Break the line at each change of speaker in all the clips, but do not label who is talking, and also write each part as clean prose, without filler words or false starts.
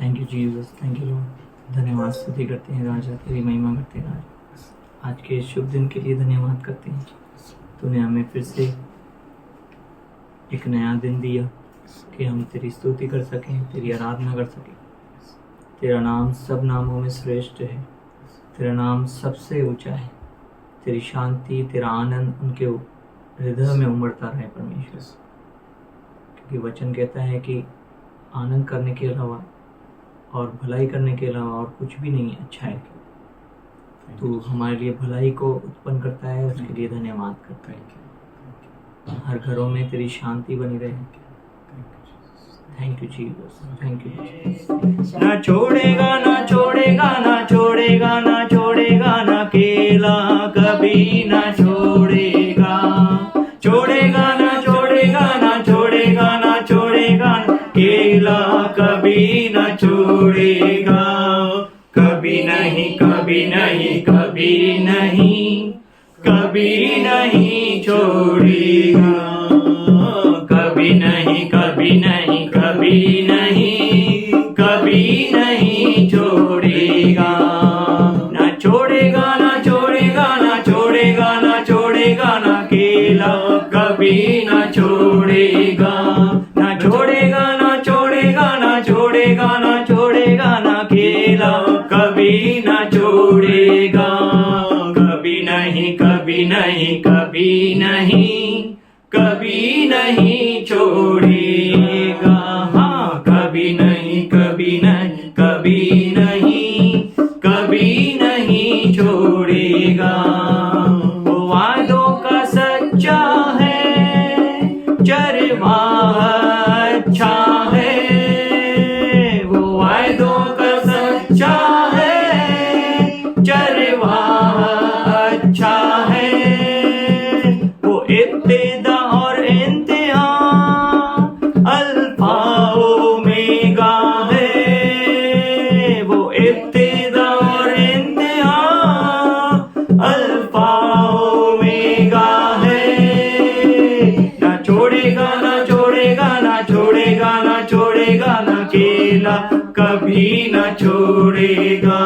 Thank you Jesus, thank you Lord. धन्यवाद, स्तुति करते हैं राजा, तेरी महिमा करते हैं राजा। आज के शुभ दिन के लिए धन्यवाद करते हैं। तूने हमें फिर से एक नया दिन दिया कि हम तेरी स्तुति कर सकें, तेरी आराधना कर सकें। तेरा नाम सब नामों में श्रेष्ठ है, तेरा नाम सबसे ऊंचा है। तेरी शांति, तेरा आनंद उनके हृदय में उमड़ता रहे परमेश्वर, क्योंकि वचन कहता है कि आनंद करने के अलावा और भलाई करने के अलावा और कुछ भी नहीं अच्छा है। तो हमारे लिए भलाई को उत्पन्न करता है, उसके लिए धन्यवाद करता है। हर घरों में तेरी शांति बनी रहे। Thank you Jesus, thank you. ना छोड़ेगा, ना छोड़ेगा, ना छोड़ेगा, ना छोड़ेगा, ना अकेला कभी ना छोड़ेगा। छोड़ेगा ना छोड़ेगा, ना छोड़ेगा, ना छोड़ेगा, अकेला कभी ना छोड़ेगा। कभी नहीं, कभी नहीं, कभी नहीं, कभी नहीं छोड़ेगा। कभी नहीं, कभी नहीं, कभी नहीं, कभी नहीं छोड़ेगा। ना छोड़ेगा, ना छोड़ेगा, ना छोड़ेगा, ना छोड़ेगा, ना अकेला कभी ना छोड़ेगा। ना छोड़ेगा, ना छोड़ेगा, ना छोड़ेगा, ना छोड़ेगा, ना अकेला कभी ना छोड़ेगा। कभी नहीं, कभी नहीं, कभी नहीं, कभी नहीं छोड़ेगा। हाँ, कभी नहीं, कभी नहीं, कभी नहीं, कभी नहीं छोड़ेगा। वो वादों का सच्चा है, चरवाह अच्छा है। वो वादों का सच्चा है, चरवाह अच्छा है। वो इब्तिदा और इंतहा, अल्फा ओमेगा है। वो इब्तिदा और इंतहा, अल्फा ओमेगा है। ना छोड़ेगा, ना छोड़ेगा, ना छोड़ेगा, ना छोड़ेगा, ना अकेला कभी ना छोड़ेगा।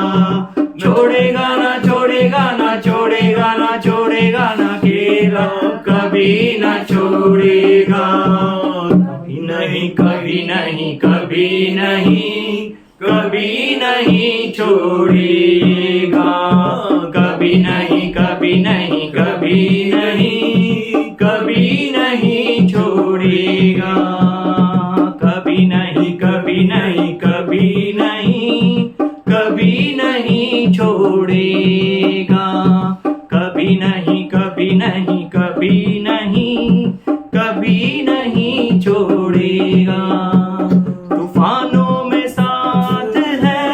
छोड़ेगा ना छोड़ेगा, ना छोड़ेगा, ना छोड़ेगा, ना अकेला कभी ना छोड़ेगा। कभी नहीं, कभी नहीं, कभी नहीं, कभी नहीं छोड़ेगा। कभी नहीं, कभी नहीं, कभी नहीं, कभी नहीं छोड़ेगा। कभी नहीं, कभी नहीं, कभी नहीं, कभी नहीं छोड़ेगा। कभी नहीं, कभी नहीं, कभी नहीं, कभी नहीं छोड़ेगा। तूफानों में साथ है,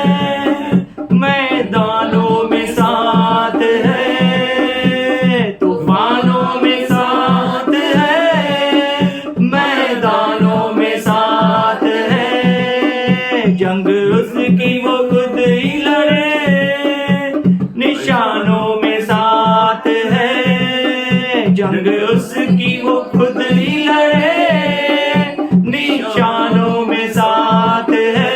मैदानों में साथ है। तूफानों में साथ है, मैदानों में साथ है। जंग उसकी वो खुद ही लड़े, निशानों में साथ है। जंग उसकी वो खुद ही लड़े, निशानों में साथ है।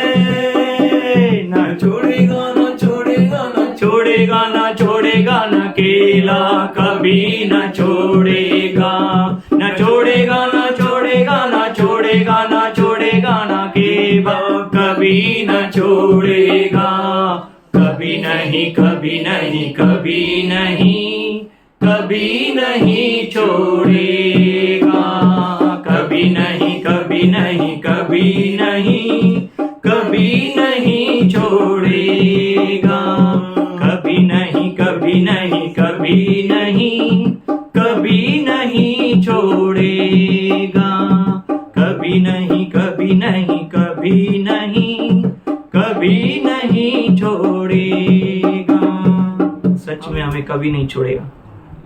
ना छोड़ेगा, ना छोड़ेगा, ना छोड़ेगा, ना छोड़ेगा, ना अकेला कभी ना छोड़ेगा। ना छोड़ेगा, ना छोड़ेगा, ना छोड़ेगा, ना छोड़ेगा, ना अकेला कभी ना छोड़ेगा। कभी नहीं, कभी नहीं, कभी नहीं, कभी नहीं छोड़ेगा। कभी नहीं, कभी नहीं, कभी नहीं, कभी नहीं छोड़ेगा। कभी नहीं, कभी नहीं, कभी नहीं, कभी नहीं छोड़ेगा। कभी नहीं, कभी नहीं, कभी नहीं, कभी नहीं छोड़ेगा। सच में हमें कभी नहीं छोड़ेगा।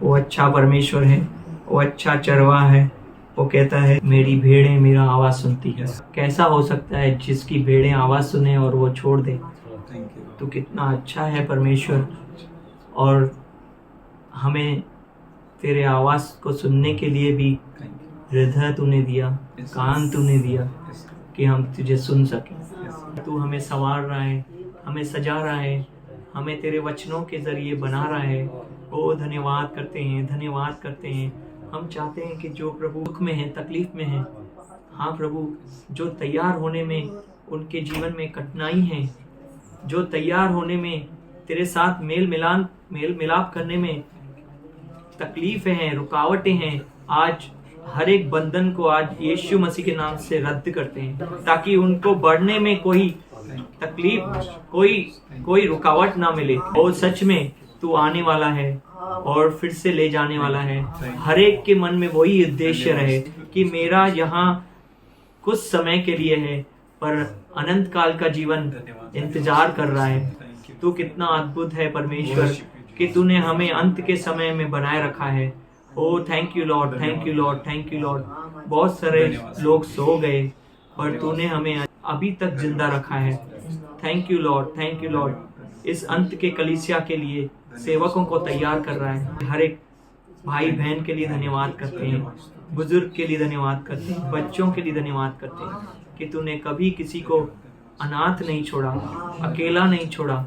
वो अच्छा परमेश्वर है, वो अच्छा चरवाहा है। वो कहता है मेरी भेड़ें मेरा आवाज सुनती है। कैसा हो सकता है जिसकी भेड़ें आवाज सुने और वो छोड़ दे। तो कितना अच्छा है परमेश्वर। और हमें तेरे आवाज को सुनने के लिए भी हृदय तूने दिया, कान तूने दिया। कि हम तुझे सुन सकें। तू हमें संवार रहा है, हमें सजा रहा है, हमें तेरे वचनों के जरिए बना रहा है। ओ धन्यवाद करते हैं, धन्यवाद करते हैं। हम चाहते हैं कि जो प्रभु दुख में है, तकलीफ में है, हाँ प्रभु, जो तैयार होने में उनके जीवन में कठिनाई है, जो तैयार होने में तेरे साथ मेल मिलाप करने में तकलीफें हैं, रुकावटें हैं, आज हर एक बंधन को आज यीशु मसीह के नाम से रद्द करते हैं, ताकि उनको बढ़ने में कोई तकलीफ, कोई रुकावट ना मिले। और सच में तू आने वाला है और फिर से ले जाने वाला है। हर एक के मन में वही उद्देश्य रहे कि मेरा यहाँ कुछ समय के लिए है, पर अनंत काल का जीवन इंतजार कर रहा है। तू कितना अद्भुत है परमेश्वर कि तूने हमें अंत के समय में बनाए रखा है। Oh thank you Lord, thank you Lord, thank you Lord. बहुत सारे लोग सो गए पर तूने हमें अभी तक जिंदा रखा है। Thank you Lord, thank you Lord. इस अंत के कलीसिया के लिए सेवकों को तैयार कर रहा है। हर एक भाई बहन के लिए धन्यवाद करते हैं, बुजुर्ग के लिए धन्यवाद करते हैं, बच्चों के लिए धन्यवाद करते हैं कि तूने कभी किसी को अनाथ नहीं छोड़ा, अकेला नहीं छोड़ा,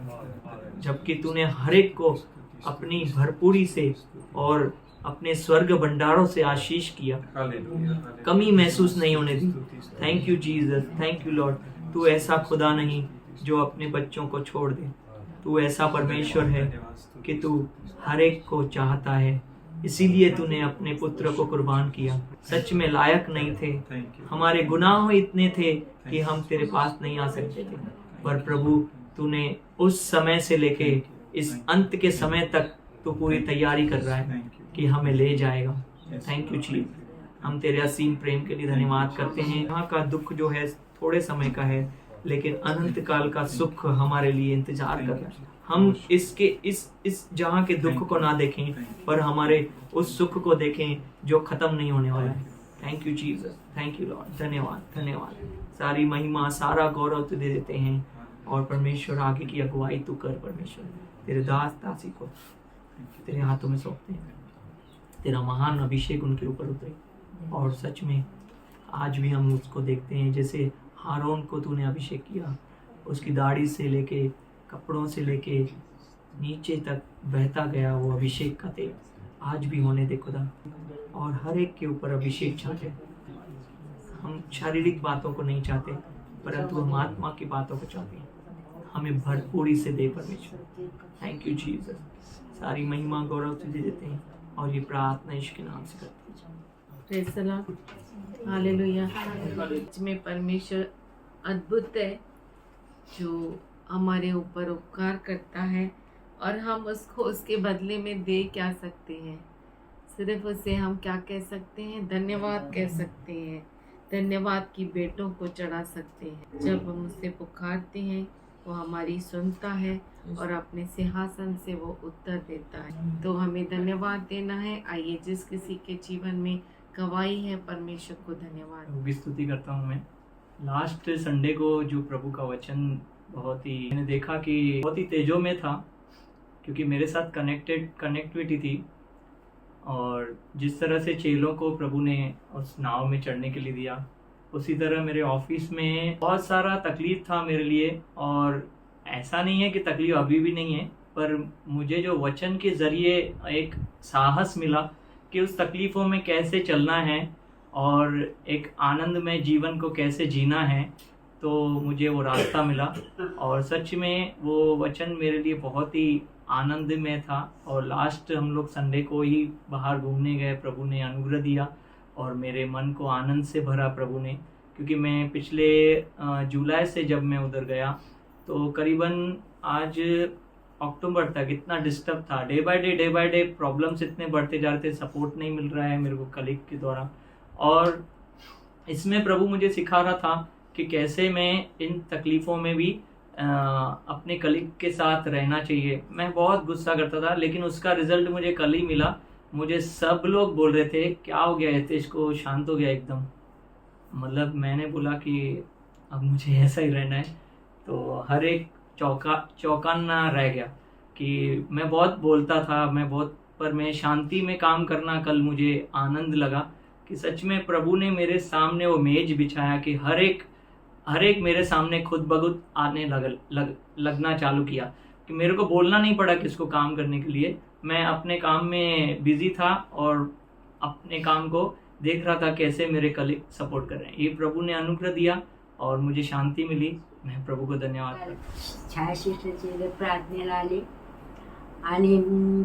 जबकि तूने हर एक को अपनी भरपूरी से और अपने स्वर्ग भंडारों से आशीष किया, कमी महसूस नहीं होने दी। Thank you Jesus, thank you Lord. तू ऐसा खुदा नहीं जो अपने बच्चों को छोड़ दे। तू ऐसा परमेश्वर है कि तू हर एक को चाहता है, इसीलिए तूने अपने पुत्र को कुर्बान किया। सच में लायक नहीं थे, हमारे गुनाह इतने थे कि हम तेरे पास नहीं आ सकते थे, पर प्रभु तूने उस समय से लेके इस अंत के समय तक तू पूरी तैयारी कर रहा है कि हमें ले जाएगा। थैंक यू जी। हम तेरे असीम प्रेम के लिए धन्यवाद करते हैं। यहाँ का दुख जो है थोड़े समय का है, लेकिन अनंत काल का सुख हमारे लिए इंतजार कर रहा है। हम इस जहाँ के दुख को ना देखें, पर हमारे उस सुख को देखें जो खत्म नहीं होने वाला है। Thank you Jesus, thank you Lord. धन्यवाद, धन्यवाद। सारी महिमा, सारा गौरव तुझे देते हैं और परमेश्वर आगे की अगुवाई तू कर। परमेश्वर तेरे दास दासी को तेरे हाथों में सौंपते हैं। तेरा महान अभिषेक उनके ऊपर उतरे और सच में आज भी हम उसको देखते हैं जैसे हारून को तूने अभिषेक किया, उसकी दाढ़ी से लेके कपड़ों से लेके नीचे तक बहता गया वो अभिषेक का तेल आज भी होने दे खुदा, और हर एक के ऊपर अभिषेक चाहते। हम शारीरिक बातों को नहीं चाहते, परंतु हम आत्मा की बातों को चाहते हैं। हमें भरपूरी से दे परमेश्वर। Thank you Jesus. सारी महिमा गौरव तुझे देते हैं और ये प्रार्थना यीशु के नाम से करते हैं।
Praise the Lord, hallelujah. में परमेश्वर अद्भुत है जो हमारे ऊपर उपकार करता है और हम उसको उसके बदले में दे क्या सकते हैं। सिर्फ उसे हम क्या कह सकते हैं, धन्यवाद कह सकते हैं। धन्यवाद की बेटों को चढ़ा सकते हैं। जब हम उसे पुकारते हैं वो हमारी सुनता है और अपने सिंहासन से वो उत्तर देता है। तो हमें धन्यवाद देना है। आइए, जिस किसी के जीवन में गवाही है, परमेश्वर को धन्यवाद।
भी स्तुति करता हूँ मैं। लास्ट संडे को जो प्रभु का वचन मैंने देखा कि बहुत ही तेजों में था, क्योंकि मेरे साथ कनेक्टिविटी थी। और जिस तरह से चेलों को प्रभु ने उस नाव में चढ़ने के लिए दिया, उसी तरह मेरे ऑफिस में बहुत सारा तकलीफ था मेरे लिए। और ऐसा नहीं है कि तकलीफ अभी भी नहीं है, पर मुझे जो वचन के ज़रिए एक साहस मिला कि उस तकलीफ़ों में कैसे चलना है और एक आनंदमय जीवन को कैसे जीना है, तो मुझे वो रास्ता मिला। और सच में वो वचन मेरे लिए बहुत ही आनंद में था। और लास्ट हम लोग संडे को ही बाहर घूमने गए, प्रभु ने अनुग्रह दिया और मेरे मन को आनंद से भरा प्रभु ने। क्योंकि मैं पिछले जुलाई से जब मैं उधर गया तो करीबन आज अक्टूबर तक इतना डिस्टर्ब था। डे बाय डे प्रॉब्लम्स इतने बढ़ते जा रहे थे, सपोर्ट नहीं मिल रहा है मेरे को कलीग के द्वारा। और इसमें प्रभु मुझे सिखा रहा था कि कैसे मैं इन तकलीफ़ों में भी अपने कलीग के साथ रहना चाहिए। मैं बहुत गुस्सा करता था, लेकिन उसका रिजल्ट मुझे कल ही मिला। मुझे सब लोग बोल रहे थे क्या हो गया हितेश को, शांत हो गया एकदम। मतलब मैंने बोला कि अब मुझे ऐसा ही रहना है। तो हर एक चौंकाना रह गया कि मैं बहुत बोलता था, पर मैं शांति में काम करना कल मुझे आनंद लगा कि सच में प्रभु ने मेरे सामने वो मेज बिछाया कि हर एक हर एक मेरे सामने खुद ब खुद आने लगना चालू किया कि मेरे को बोलना नहीं पड़ा किसको काम करने के लिए। मैं अपने काम में बिजी था और अपने काम को देख रहा था कैसे मेरे कलीग सपोर्ट कर रहे हैं। ये प्रभु ने अनुग्रह दिया और मुझे शांति मिली। मैं प्रभु को धन्यवाद करता।
छायाशिष्टाची प्रार्थनेला आली आणि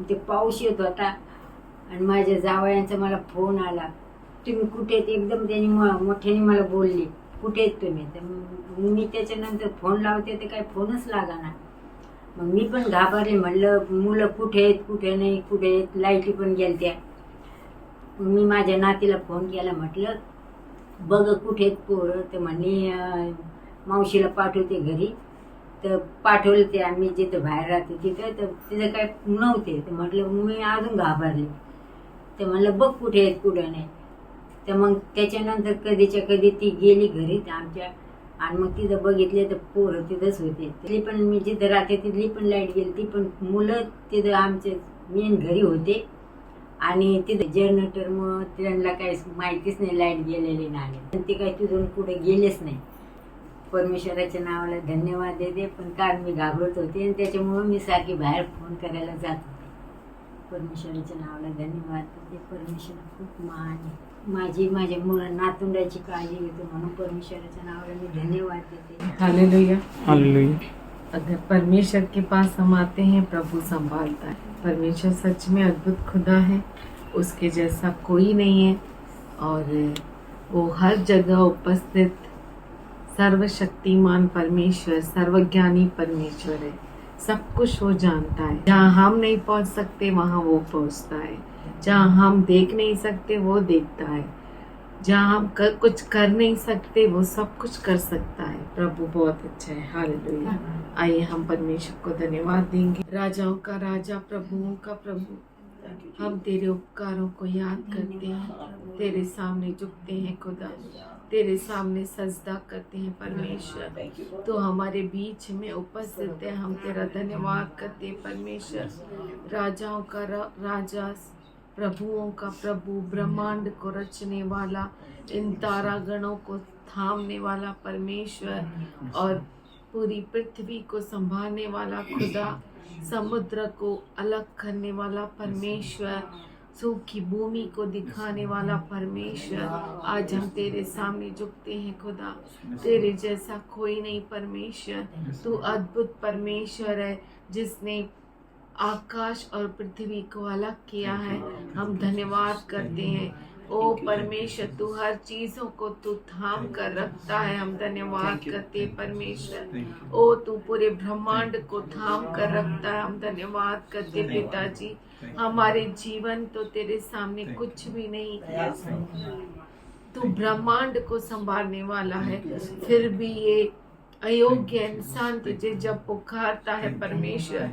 ते पाऊस येत होता आणि माझ्या जावयांचा मला फोन आला, तुम्ही कुठे आहेत? एकदम त्यांनी मोठ्याने मला बोलले, कुठे आहेत तुम्ही? तर मी त्याच्यानंतर फोन लावते तर काही फोनच लागाना. मग मी पण घाबरले, म्हणलं मुलं कुठे आहेत, कुठे नाही, कुठे आहेत, लाईटी पण गेलत्या. मग मी माझ्या नातीला फोन केला, म्हटलं बघ कुठे आहेत पोरं. तर म्हणे मावशीला पाठवते घरी. तर पाठवलं ते आम्ही जिथं बाहेर राहते तिथं, तर तिथं काय नव्हते. तर म्हटलं मी अजून घाबरले. तर म्हणलं बघ कुठे आहेत कुठे नाही. तर मग त्याच्यानंतर कधीच्या कधी ती गेली घरी आमच्या आणि मग तिथं बघितले तर पोरं तिथंच होते. तिथली पण मी जिथं राहते तिथली पण लाईट गेली, ती पण मुलं तिथं आमचे मेन घरी होते आणि तिथं जनरेटर मग त्यांना काही माहितीच नाही लाईट गेलेली नाही. ते काही तिथून पुढे गेलेच नाही. परमेश्वराच्या नावाला धन्यवाद देते. पण कारण मी घाबरत होते आणि त्याच्यामुळं मी सारखी बाहेर फोन करायला जात होते. परमेश्वराच्या नावाला धन्यवाद देते. परमेश्वर खूप महान आहे. माझ्या मुलं नातुंडाची काळजी घेतो म्हणून परमेश्वराच्या नावाला मी धन्यवाद देते.
हालेलुया।
हालेलुया।
अगर परमेश्वर के पास हम आते हैं, प्रभु संभालता है। परमेश्वर सच में अद्भुत खुदा है, उसके जैसा कोई नहीं है और वो हर जगह उपस्थित सर्वशक्तिमान परमेश्वर, सर्वज्ञानी परमेश्वर है। सब कुछ वो जानता है। जहाँ हम नहीं पहुँच सकते वहाँ वो पहुँचता है। जहाँ हम देख नहीं सकते वो देखता है। जहाँ हम कुछ कर नहीं सकते वो सब कुछ कर सकता है। प्रभु बहुत अच्छा है। हालेलुया। आइए हम परमेश्वर को धन्यवाद देंगे। राजाओं का राजा, प्रभुओं का प्रभु, हम तेरे उपकारों को याद करते हैं, तेरे सामने झुकते हैं खुदा, तेरे सामने सजदा करते हैं परमेश्वर। तो हमारे बीच में उपस्थित है, हम तेरा धन्यवाद करते हैं परमेश्वर। राजाओं का राजा, प्रभुओं का प्रभु, ब्रह्मांड को रचने वाला, इन तारागणों को थामने वाला परमेश्वर और पूरी पृथ्वी को संभालने वाला खुदा, समुद्र को अलग करने वाला परमेश्वर, सूखी भूमि को दिखाने वाला परमेश्वर। आज हम तेरे सामने झुकते हैं खुदा, तेरे जैसा कोई नहीं परमेश्वर। तू अद्भुत परमेश्वर है जिसने आकाश और पृथ्वी को अलग किया है। हम धन्यवाद करते हैं। ओ परमेश्वर, तू हर चीज़ों को तू थाम कर रखता है। हम धन्यवाद करते हैं परमेश्वर। ओ तू पूरे ब्रह्मांड को थाम कर रखता है। हम धन्यवाद करते पिताजी। हमारे जीवन तो तेरे सामने कुछ भी नहीं, तू ब्रह्मांड को संभालने वाला है। फिर भी ये अयोग्य इंसान तुझे जब पुकारता है परमेश्वर,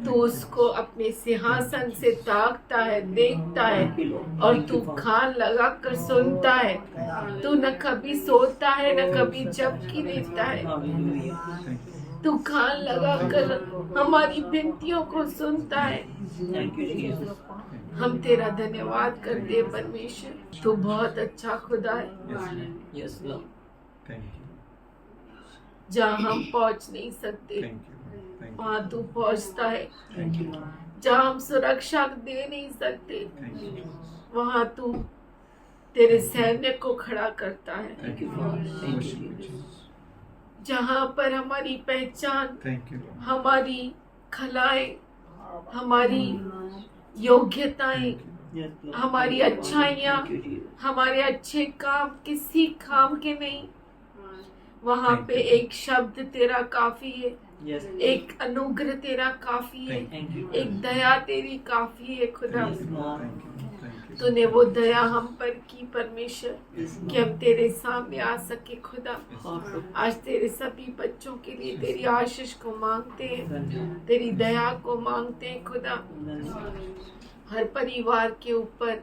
तू उसको अपने सिंहासन से ताकता है, देखता है और तू कान लगा कर सुनता है। तू न कभी सोता है न कभी झपकी देता है। तू कान लगा कर हमारी विनतियों को सुनता है। हम तेरा धन्यवाद करते हैं परमेश्वर। तू बहुत अच्छा खुदा है। जहाँ हम पहुँच नहीं सकते वहाँ तू पहुँचता है। जहाँ हम सुरक्षा दे नहीं सकते वहाँ तू तेरे सैन्य को खड़ा करता है। जहाँ पर हमारी पहचान, हमारी खलाएं, हमारी योग्यताएं, हमारी अच्छाइयाँ, हमारे अच्छे काम किसी काम के नहीं, वहाँ पे एक शब्द तेरा काफी है। एक अनुग्रह तेरा काफी है। एक दया तेरी काफी है खुदा। तूने वो दया हम पर की परमेश्वर कि हम तेरे सामने आ सके खुदा। आज तेरे सभी बच्चों के लिए तेरी आशीष को मांगते हैं, तेरी दया को मांगते हैं खुदा। हर परिवार के ऊपर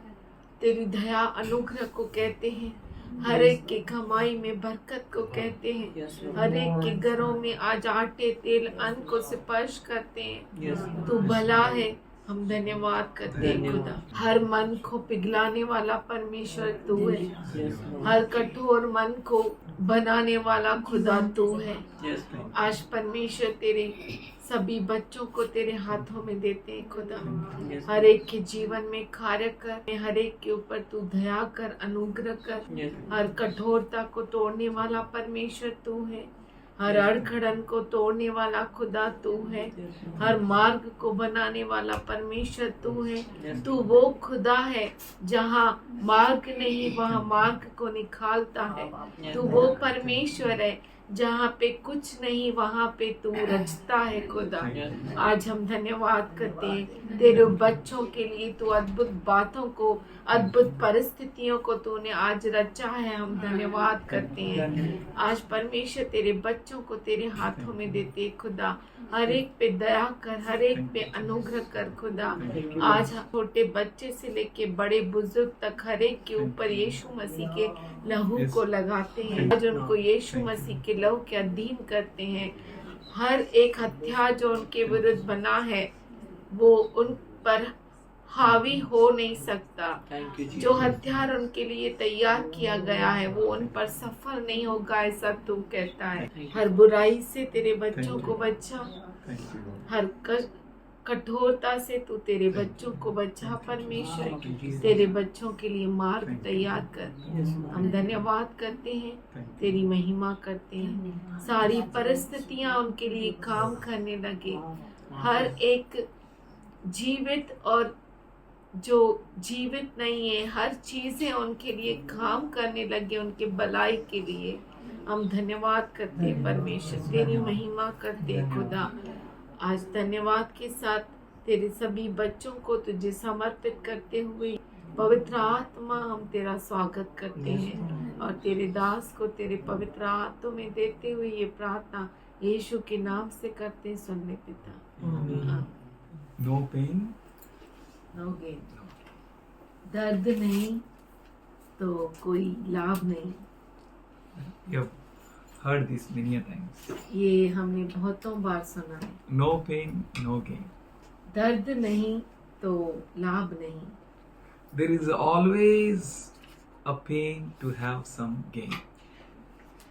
तेरी दया अनुग्रह को कहते हैं। हर एक के कमाई में बरकत को कहते हैं। हर एक के घरों में आज आटे, तेल, अन्न को स्पर्श करते हैं। तू भला है, हम धन्यवाद करते हैं खुदा। हर मन को पिघलाने वाला परमेश्वर तू है, हर कठोर मन को बनाने वाला खुदा तू है। आज परमेश्वर तेरे सभी बच्चों को तेरे हाथों में देते हैं खुदा। हर एक के जीवन में कार्य कर, हर एक के ऊपर तू दया कर, अनुग्रह कर। हर कठोरता को तोड़ने वाला परमेश्वर तू है, हर अड़खड़न को तोड़ने वाला खुदा तू है, हर मार्ग को बनाने वाला परमेश्वर तू है। तू वो खुदा है जहाँ मार्ग नहीं वहाँ मार्ग को निकालता है। तू वो परमेश्वर है जहाँ पे कुछ नहीं वहाँ पे तू रचता है खुदा। आज हम धन्यवाद करते हैं तेरे बच्चों के लिए। तू अद्भुत बातों को, अद्भुत परिस्थितियों को तूने आज रचा है। हम धन्यवाद करते हैं। आज परमेश्वर तेरे बच्चों को तेरे हाथों में देते हैं खुदा। हर एक पे दया कर, हर एक पे अनुग्रह कर खुदा। आज छोटे बच्चे से लेके बड़े बुजुर्ग तक हर एक के ऊपर यीशु मसीह के लहू को लगाते हैं। आज उनको यीशु मसीह के लहू के अधीन करते हैं। हर एक हथियार जो उनके विरुद्ध बना है वो उन पर हावी हो नहीं सकता। जो हथियार उनके लिए तैयार किया गया है वो उन पर सफल नहीं होगा, ऐसा तू कहता है। हर बुराई से तेरे बच्चों को बचा, हर कठोरता से तू तेरे बच्चों को बचा परमेश्वर। तेरे बच्चों के लिए मार्ग तैयार कर। हम धन्यवाद करते हैं, तेरी महिमा करते हैं। सारी परिस्थितियां उनके लिए काम करने लगे। हर एक जीवित और जो जीवित नहीं है, हर चीजें उनके लिए काम करने लगे, उनके भलाई के लिए। हम धन्यवाद करते हैं परमेश्वर, तेरी महिमा करते हैं खुदा। आज धन्यवाद के साथ तेरे सभी बच्चों को तुझे समर्पित करते हुए पवित्र आत्मा हम तेरा स्वागत करते हैं और तेरे दास को तेरे पवित्र हाथों में देते हुए ये प्रार्थना यीशु के नाम से करते, सुन ले पिता।
No pain,
no gain. दर्द नहीं तो कोई लाभ नहीं।
you have heard this many a times.
ये हमने बहुतों बार सुना है।
No pain, no gain.
दर्द नहीं तो लाभ नहीं।
There is always a pain to have some gain.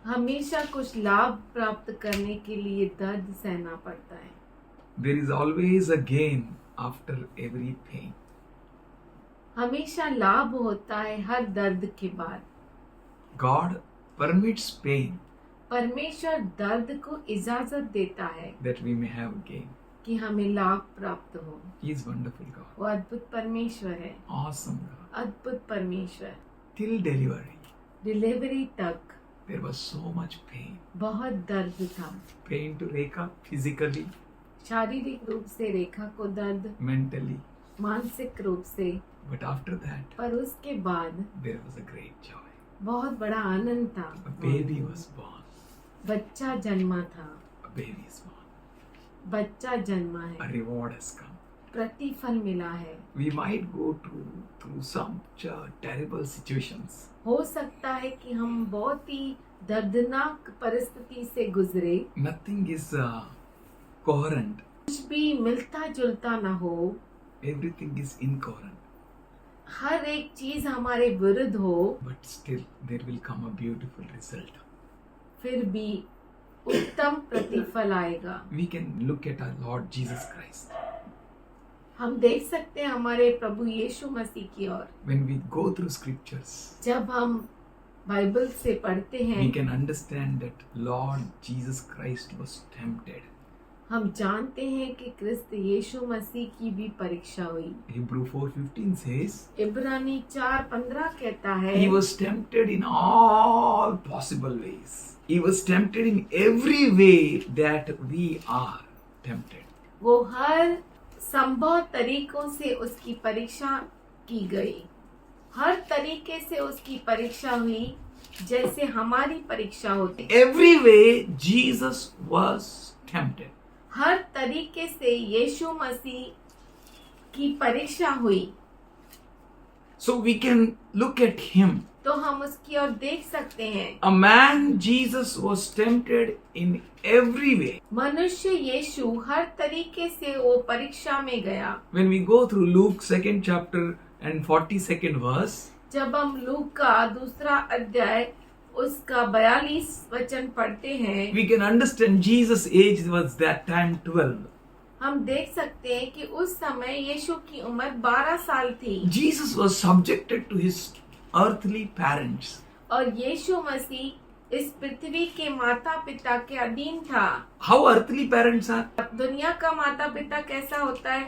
हमेशा कुछ लाभ प्राप्त करने के लिए दर्द सहना पड़ता है।
There is always a gain after every pain.
हमेशा लाभ होता है हर दर्द के बाद।
God permits pain
परमेश्वर दर्द को इजाजत देता है
that we may have gain.
कि हमें लाभ प्राप्त हो।
He is wonderful God.
वो अद्भुत परमेश्वर है,
Awesome God.
अद्भुत परमेश्वर।
Till delivery,
डिलीवरी तक
there was so much pain.
बहुत दर्द था।
Pain to Rekha physically,
शारीरिक रूप से रेखा को दर्द,
mentally.
मानसिक रूप से,
But after that,
पर उसके बाद
there was a great joy.
बहुत बड़ा आनंद था।
A baby was born.
बच्चा जन्मा था,
A baby is born.
बच्चा जन्मा
A
है,
reward has come.
प्रतिफल मिला है।
We might go through some terrible situations.
हो सकता है कि हम बहुत ही दर्दनाक परिस्थिति से गुजरे,
Nothing is coherent.
कुछ भी मिलता जुलता ना हो,
Everything is incoherent.
हर एक चीज हमारे विरुद्ध हो,
But still, there will come a beautiful result.
फिर भी उत्तम प्रतिफल आएगा।
We can look at our Lord Jesus Christ.
हम देख सकते हैं हमारे प्रभु यीशु मसीह की ओर।
When we go through scriptures,
जब हम बाइबल से पढ़ते हैं,
we can understand that Lord Jesus Christ was tempted.
हम जानते हैं कि क्रिस्त यीशु मसीह की भी परीक्षा हुई।
Hebrew 4:15 says,
इब्रानी 4:15 कहता है,
He was tempted in all possible ways. He was tempted in every way that we are tempted.
वो हर संभव तरीकों से उसकी परीक्षा की गई। हर तरीके से उसकी परीक्षा हुई जैसे हमारी परीक्षा होती।
Every way Jesus was tempted.
हर तरीके से यीशु मसीह की परीक्षा हुई।
So we can look at him.
तो हम उसकी ओर देख सकते हैं।
A man, Jesus, was tempted in every way.
मनुष्य यीशु हर तरीके से वो परीक्षा में गया।
When we go through Luke 2nd chapter and 42nd verse,
जब हम लूक का 2 अध्याय उसका 42 वचन पढ़ते हैं,
we can understand Jesus' age was that time 12.
हम देख सकते हैं कि उस समय यीशु की उम्र 12 साल थी
Jesus was subjected to his earthly parents.
और यीशु मसीह इस पृथ्वी के माता पिता के अधीन था।
How earthly parents are?
दुनिया का माता पिता कैसा होता है?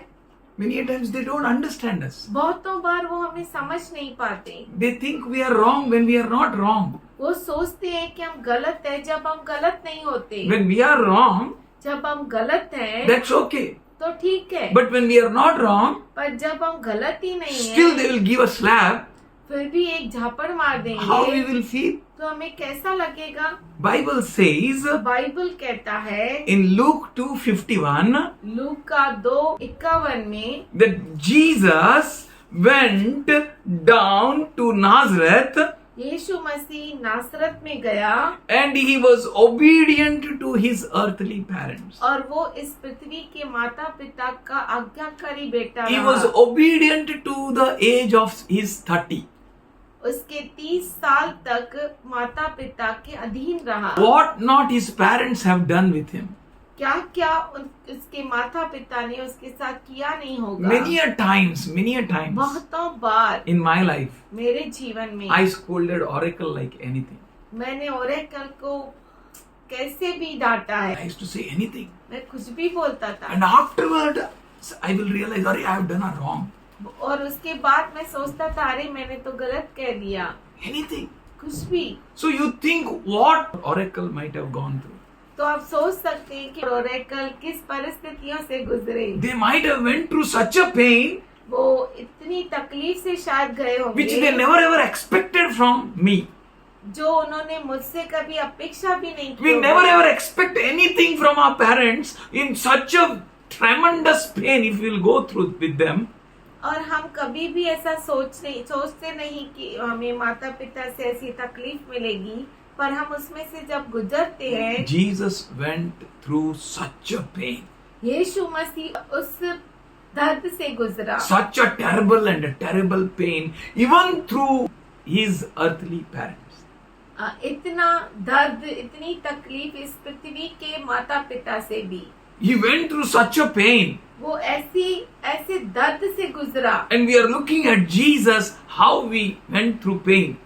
Many a times they don't understand us.
बहुतों बार वो हमें समझ नहीं पाते।
They think we are wrong when we are not wrong.
वो सोचते हैं कि हम गलत है जब हम गलत नहीं होते।
When we are wrong,
जब हम गलत हैं
that's okay.
तो ठीक है,
But when we are not wrong,
पर जब हम गलत ही नहीं
still
है
they will give a slap.
फिर भी एक झापड़ मार
How we
देंगे
will feel?
तो हमें कैसा लगेगा?
Bible says
बाइबल कहता है
in Luke 2:51
लूक का 2:51 में
that Jesus went down to Nazareth
यीशु मसीह नासरत में गया
and he was obedient to his earthly parents.
और वो इस पृथ्वी के माता पिता का आज्ञाकारी बेटा
He
रहा।
was obedient to the age of his 30.
उसके 30 साल तक माता पिता के अधीन रहा।
What not his parents have done with him?
क्या क्या उसके माता पिता ने उसके साथ किया नहीं होगा।
Many a times,
बहुतों बार
in my life,
मेरे जीवन में
I scolded Oracle like anything.
मैंने ओरेकल को कैसे भी डांटा
I
है,
used to say anything.
मैं कुछ भी बोलता था
And afterward, I will realize, I have done a wrong.
और उसके बाद मैं सोचता था अरे मैंने तो गलत कह दिया,
Anything.
कुछ भी।
So you think what Oracle might have gone through.
तो आप सोच सकते हैं कि ओरेकल किस परिस्थितियों से गुजरे।
They might have went through such a pain
वो इतनी तकलीफ से शायद गए
which they
होंगे
never ever expected from me.
जो उन्होंने मुझसे कभी अपेक्षा भी नहीं की
We
होगी।
never ever expect anything from our parents in such a tremendous pain if we'll go through with them.
और हम कभी भी ऐसा सोचते नहीं कि हमें माता पिता से ऐसी तकलीफ मिलेगी, पर हम उसमें से जब गुजरते हैं।
Jesus went through such a pain,
यीशु मसीह उस दर्द से गुजरा,
such a terrible pain, even through his earthly parents.
इतना दर्द इतनी तकलीफ इस पृथ्वी के माता पिता से भी।
He went through such a pain.
वो ऐसे दर्द से गुजरा।
And we are looking at Jesus, how we went through pain.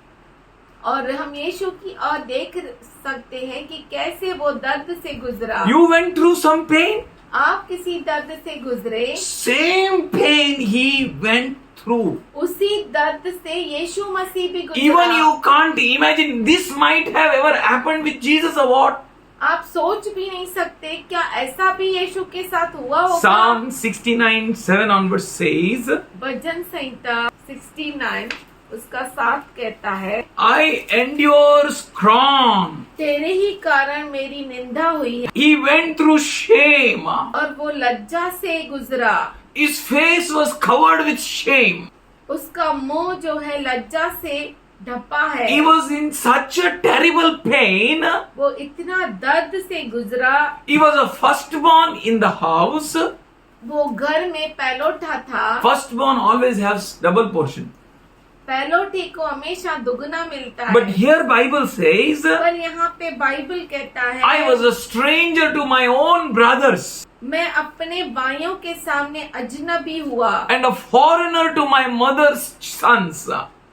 और हम यीशु की ओर देख सकते हैं कि कैसे वो दर्द से गुजरा।
You went through some pain?
आप किसी दर्द से गुजरे,
Same pain he went through.
उसी दर्द से यीशु मसीह भी गुजरा।
Even you can't imagine this might have ever happened with Jesus or what?
आप सोच भी नहीं सकते क्या ऐसा भी यीशु के साथ हुआ होगा।
Psalm 69:7 onwards says,
भजन संहिता 69 उसका 7 कहता है,
I endure scorn.
तेरे ही कारण मेरी निंदा हुई है।
He went through shame.
और वो लज्जा से गुजरा।
His face was covered with shame.
उसका मुंह जो है लज्जा से ढपा है।
He was in such a terrible pain.
वो इतना दर्द से गुजरा।
He was a firstborn in the house.
वो घर में पहलौठा था।
Firstborn always has double portion.
पहलौठे को हमेशा दुगना मिलता है।
But here Bible says,
पर यहाँ पे बाइबल कहता है,
I was a stranger to my own brothers
मैं अपने भाइयों के सामने अजनबी हुआ
and a foreigner to my mother's sons.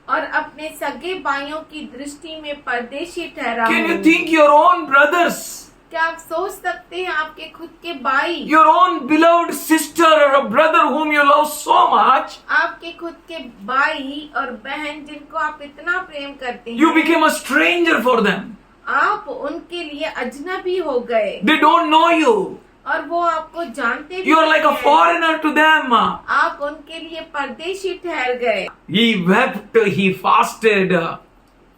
और अपने सगे भाइयों की दृष्टि में परदेशी ठहरा
Can you
हूँ।
think your own brothers,
क्या आप सोच सकते हैं आपके खुद के भाई,
your own beloved sister or a brother whom you love so much,
आपके खुद के भाई और बहन जिनको आप इतना प्रेम करते
you
हैं,
became a stranger for them.
आप उनके लिए अजनबी हो गए
They don't know you.
और वो आपको जानते भी
You are like a
नहीं हैं।
foreigner to them.
आप उनके लिए परदेशी ठहर गए।
He wept, he fasted.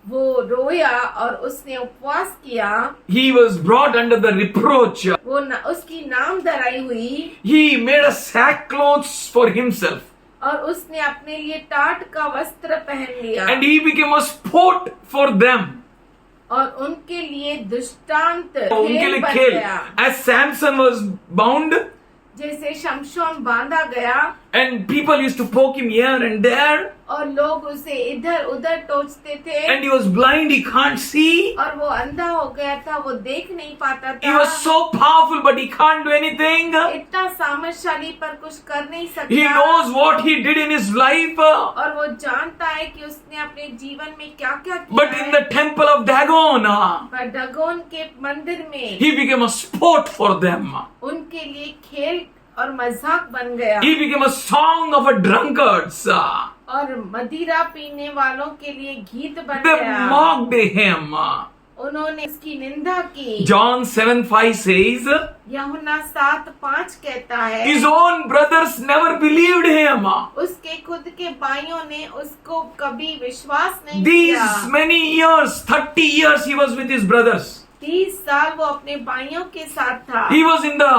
वो रोया और उसने उपवास किया।
He was brought under the reproach.
वो उसकी नाम धराई हुई
He made a sackcloth for himself.
और उसने अपने लिए टाट का वस्त्र पहन लिया
and he became a sport for them.
और उनके लिए दृष्टांत
उनके
खेल
लिए
बन
खेल.
गया।
As Samson was bound,
जैसे शमशोन बांधा गया
and people used to poke him here and there,
और लोग उसे इधर उधर टोचते थे
and he was blind, he can't see.
और वो अंधा हो गया था, वो देख नहीं पाता
He
था।
was so powerful, but he can't do anything.
इतना सामर्थशाली पर कुछ कर नहीं
He
सकता
knows what he did in his life.
और वो जानता है कि उसने अपने जीवन में क्या क्या किया
But in the temple of Dagon,
पर डगोन के मंदिर में
he became a sport for them.
उनके लिए खेल और मजाक बन गया
He became a song of a drunkards.
और मदिरा पीने वालों के लिए गीत बन
They
गया।
mocked him.
उन्होंने इसकी निंदा की।
John 7:5 says,
यूहन्ना 7:5 कहता है
his own brothers never believed him.
उसके खुद के भाइयों ने उसको कभी विश्वास नहीं
These
किया।
many years, 30 years he was with his brothers.
30 साल वो अपने भाइयों के साथ था
He was in the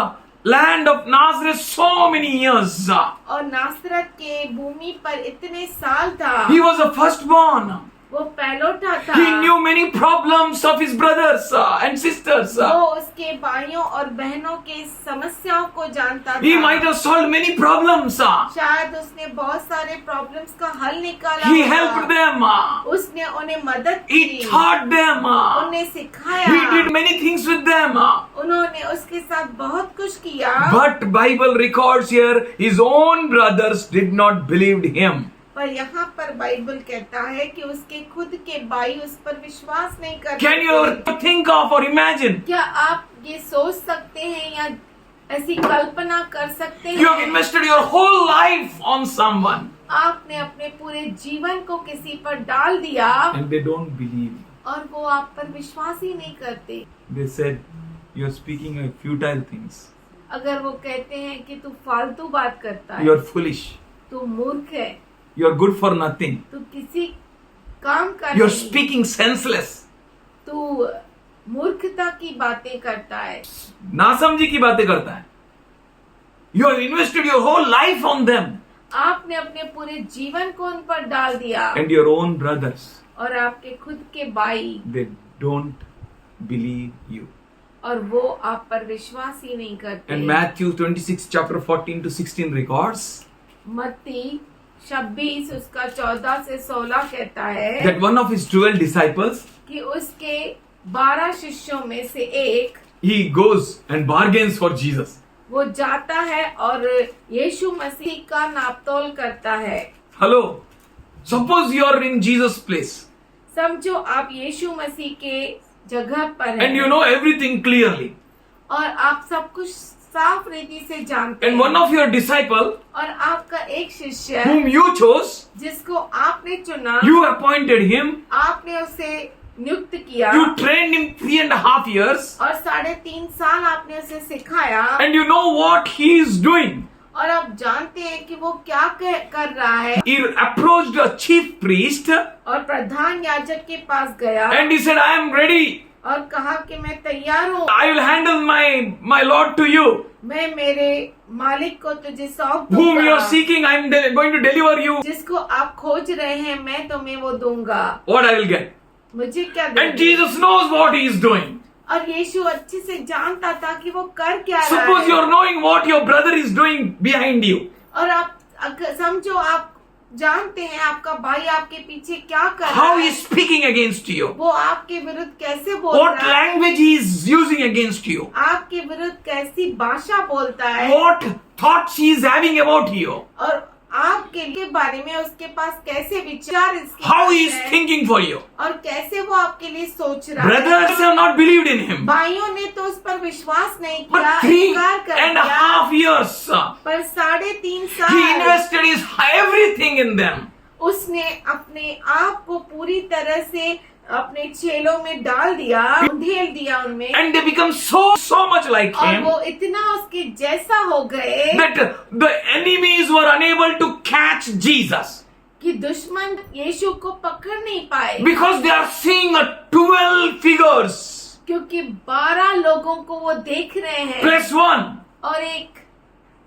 land of Nazareth so many years.
और नासरत के भूमि पर इतने साल था।
He was a firstborn.
वो पहलौठा था।
He knew many problems of his brothers and sisters.
वो उसके भाइयों और बहनों के समस्याओं को जानता
He
था।
might have solved many problems.
शायद उसने बहुत सारे प्रॉब्लम्स का हल निकाला
He
होगा।
helped them.
उसने उन्हें मदद
He
की,
taught them.
उन्हें सिखाया,
He did many things with them.
उन्होंने उसके साथ बहुत कुछ किया।
But Bible records here his own brothers did not believe him.
पर यहाँ पर बाइबल कहता है कि उसके खुद के भाई उस पर विश्वास नहीं करते
Can you
थे।
think of or imagine?
क्या आप ये सोच सकते हैं या ऐसी कल्पना कर सकते
You have
हैं?
invested your whole life on someone
आपने अपने पूरे जीवन को किसी पर डाल दिया
and they don't believe.
और वो आप पर विश्वास ही नहीं करते।
They said you are speaking of futile things.
अगर वो कहते हैं कि तू फालतू बात करता है,
You are foolish.
तू मूर्ख है,
You are good for nothing.
तू किसी काम का
You are
नहीं,
speaking senseless.
तू मूर्खता की बातें करता है।
नासमझी की बातें करता है. You have invested your whole life on them
आपने अपने पूरे जीवन को उन पर डाल दिया
and your own brothers.
और आपके खुद के भाई
They don't believe you.
और वो आप पर विश्वास ही नहीं करते।
And Matthew 26 chapter 14 to 16 records
मत्ती 26 उसका 14 से 16 कहता है
that one of his 12 disciples,
कि उसके 12 शिष्यों में से एक
he goes and bargains for Jesus.
वो जाता है और यीशु मसीह का नापतोल करता है।
Hello. Suppose you are in Jesus' place
समझो आप यीशु मसीह के जगह पर
and you
हैं
know everything clearly.
और आप सब कुछ साफ रीति से जानते
And
हैं
one of your disciple
और आपका एक शिष्य
whom you chose,
जिसको आपने चुना,
you appointed him,
आपने उसे नियुक्त किया
you trained him 3.5 years,
और 3.5 साल आपने उसे सिखाया
and you know what he is doing.
और आप जानते हैं कि वो क्या कर रहा है।
He approached a chief priest
और प्रधान याजक के पास गया
and he said, I am ready.
और कहा कि मैं तैयार हूँ,
I will handle my Lord to you.
मैं मेरे मालिक को तुझे सौंप
Whom you are
दूंगा,
seeking, I am going to deliver you.
जिसको आप खोज रहे हैं मैं तुम्हें वो दूंगा।
What I will get.
मुझे क्या
And
दोगे?
Jesus knows what he is doing.
और यीशु अच्छे से जानता था कि वो कर क्या रहा
Suppose you
है।
are knowing what your brother is doing behind you.
और आप समझो आप जानते हैं आपका भाई आपके पीछे क्या कर रहा
How he
है,
is speaking against you.
वो आपके विरुद्ध कैसे बोल
What
रहा है,
language he is using against you.
आपके विरुद्ध कैसी भाषा बोलता है
What thoughts he is having about you.
और आपके बारे में उसके पास कैसे विचार इसके
How
पास
he is
है,
thinking for you.
और कैसे वो आपके लिए सोच रहा
Brothers
है।
have not believed in him.
भाइयों ने तो उस पर विश्वास नहीं
But
किया,
3.5
इनकार कर दिया,
years,
पर 3.5
he
साल
invested his everything in them.
उसने अपने आप को पूरी तरह से अपने चेलों में डाल दिया, ढेल दिया उनमें,
And they become so much like
और
him
वो इतना उसके जैसा हो गए
that the enemies were unable to catch Jesus.
कि दुश्मन यीशु को पकड़ नहीं पाए,
Because they are seeing a 12 figures
क्योंकि 12 लोगों को वो देख रहे हैं
plus 1.
और एक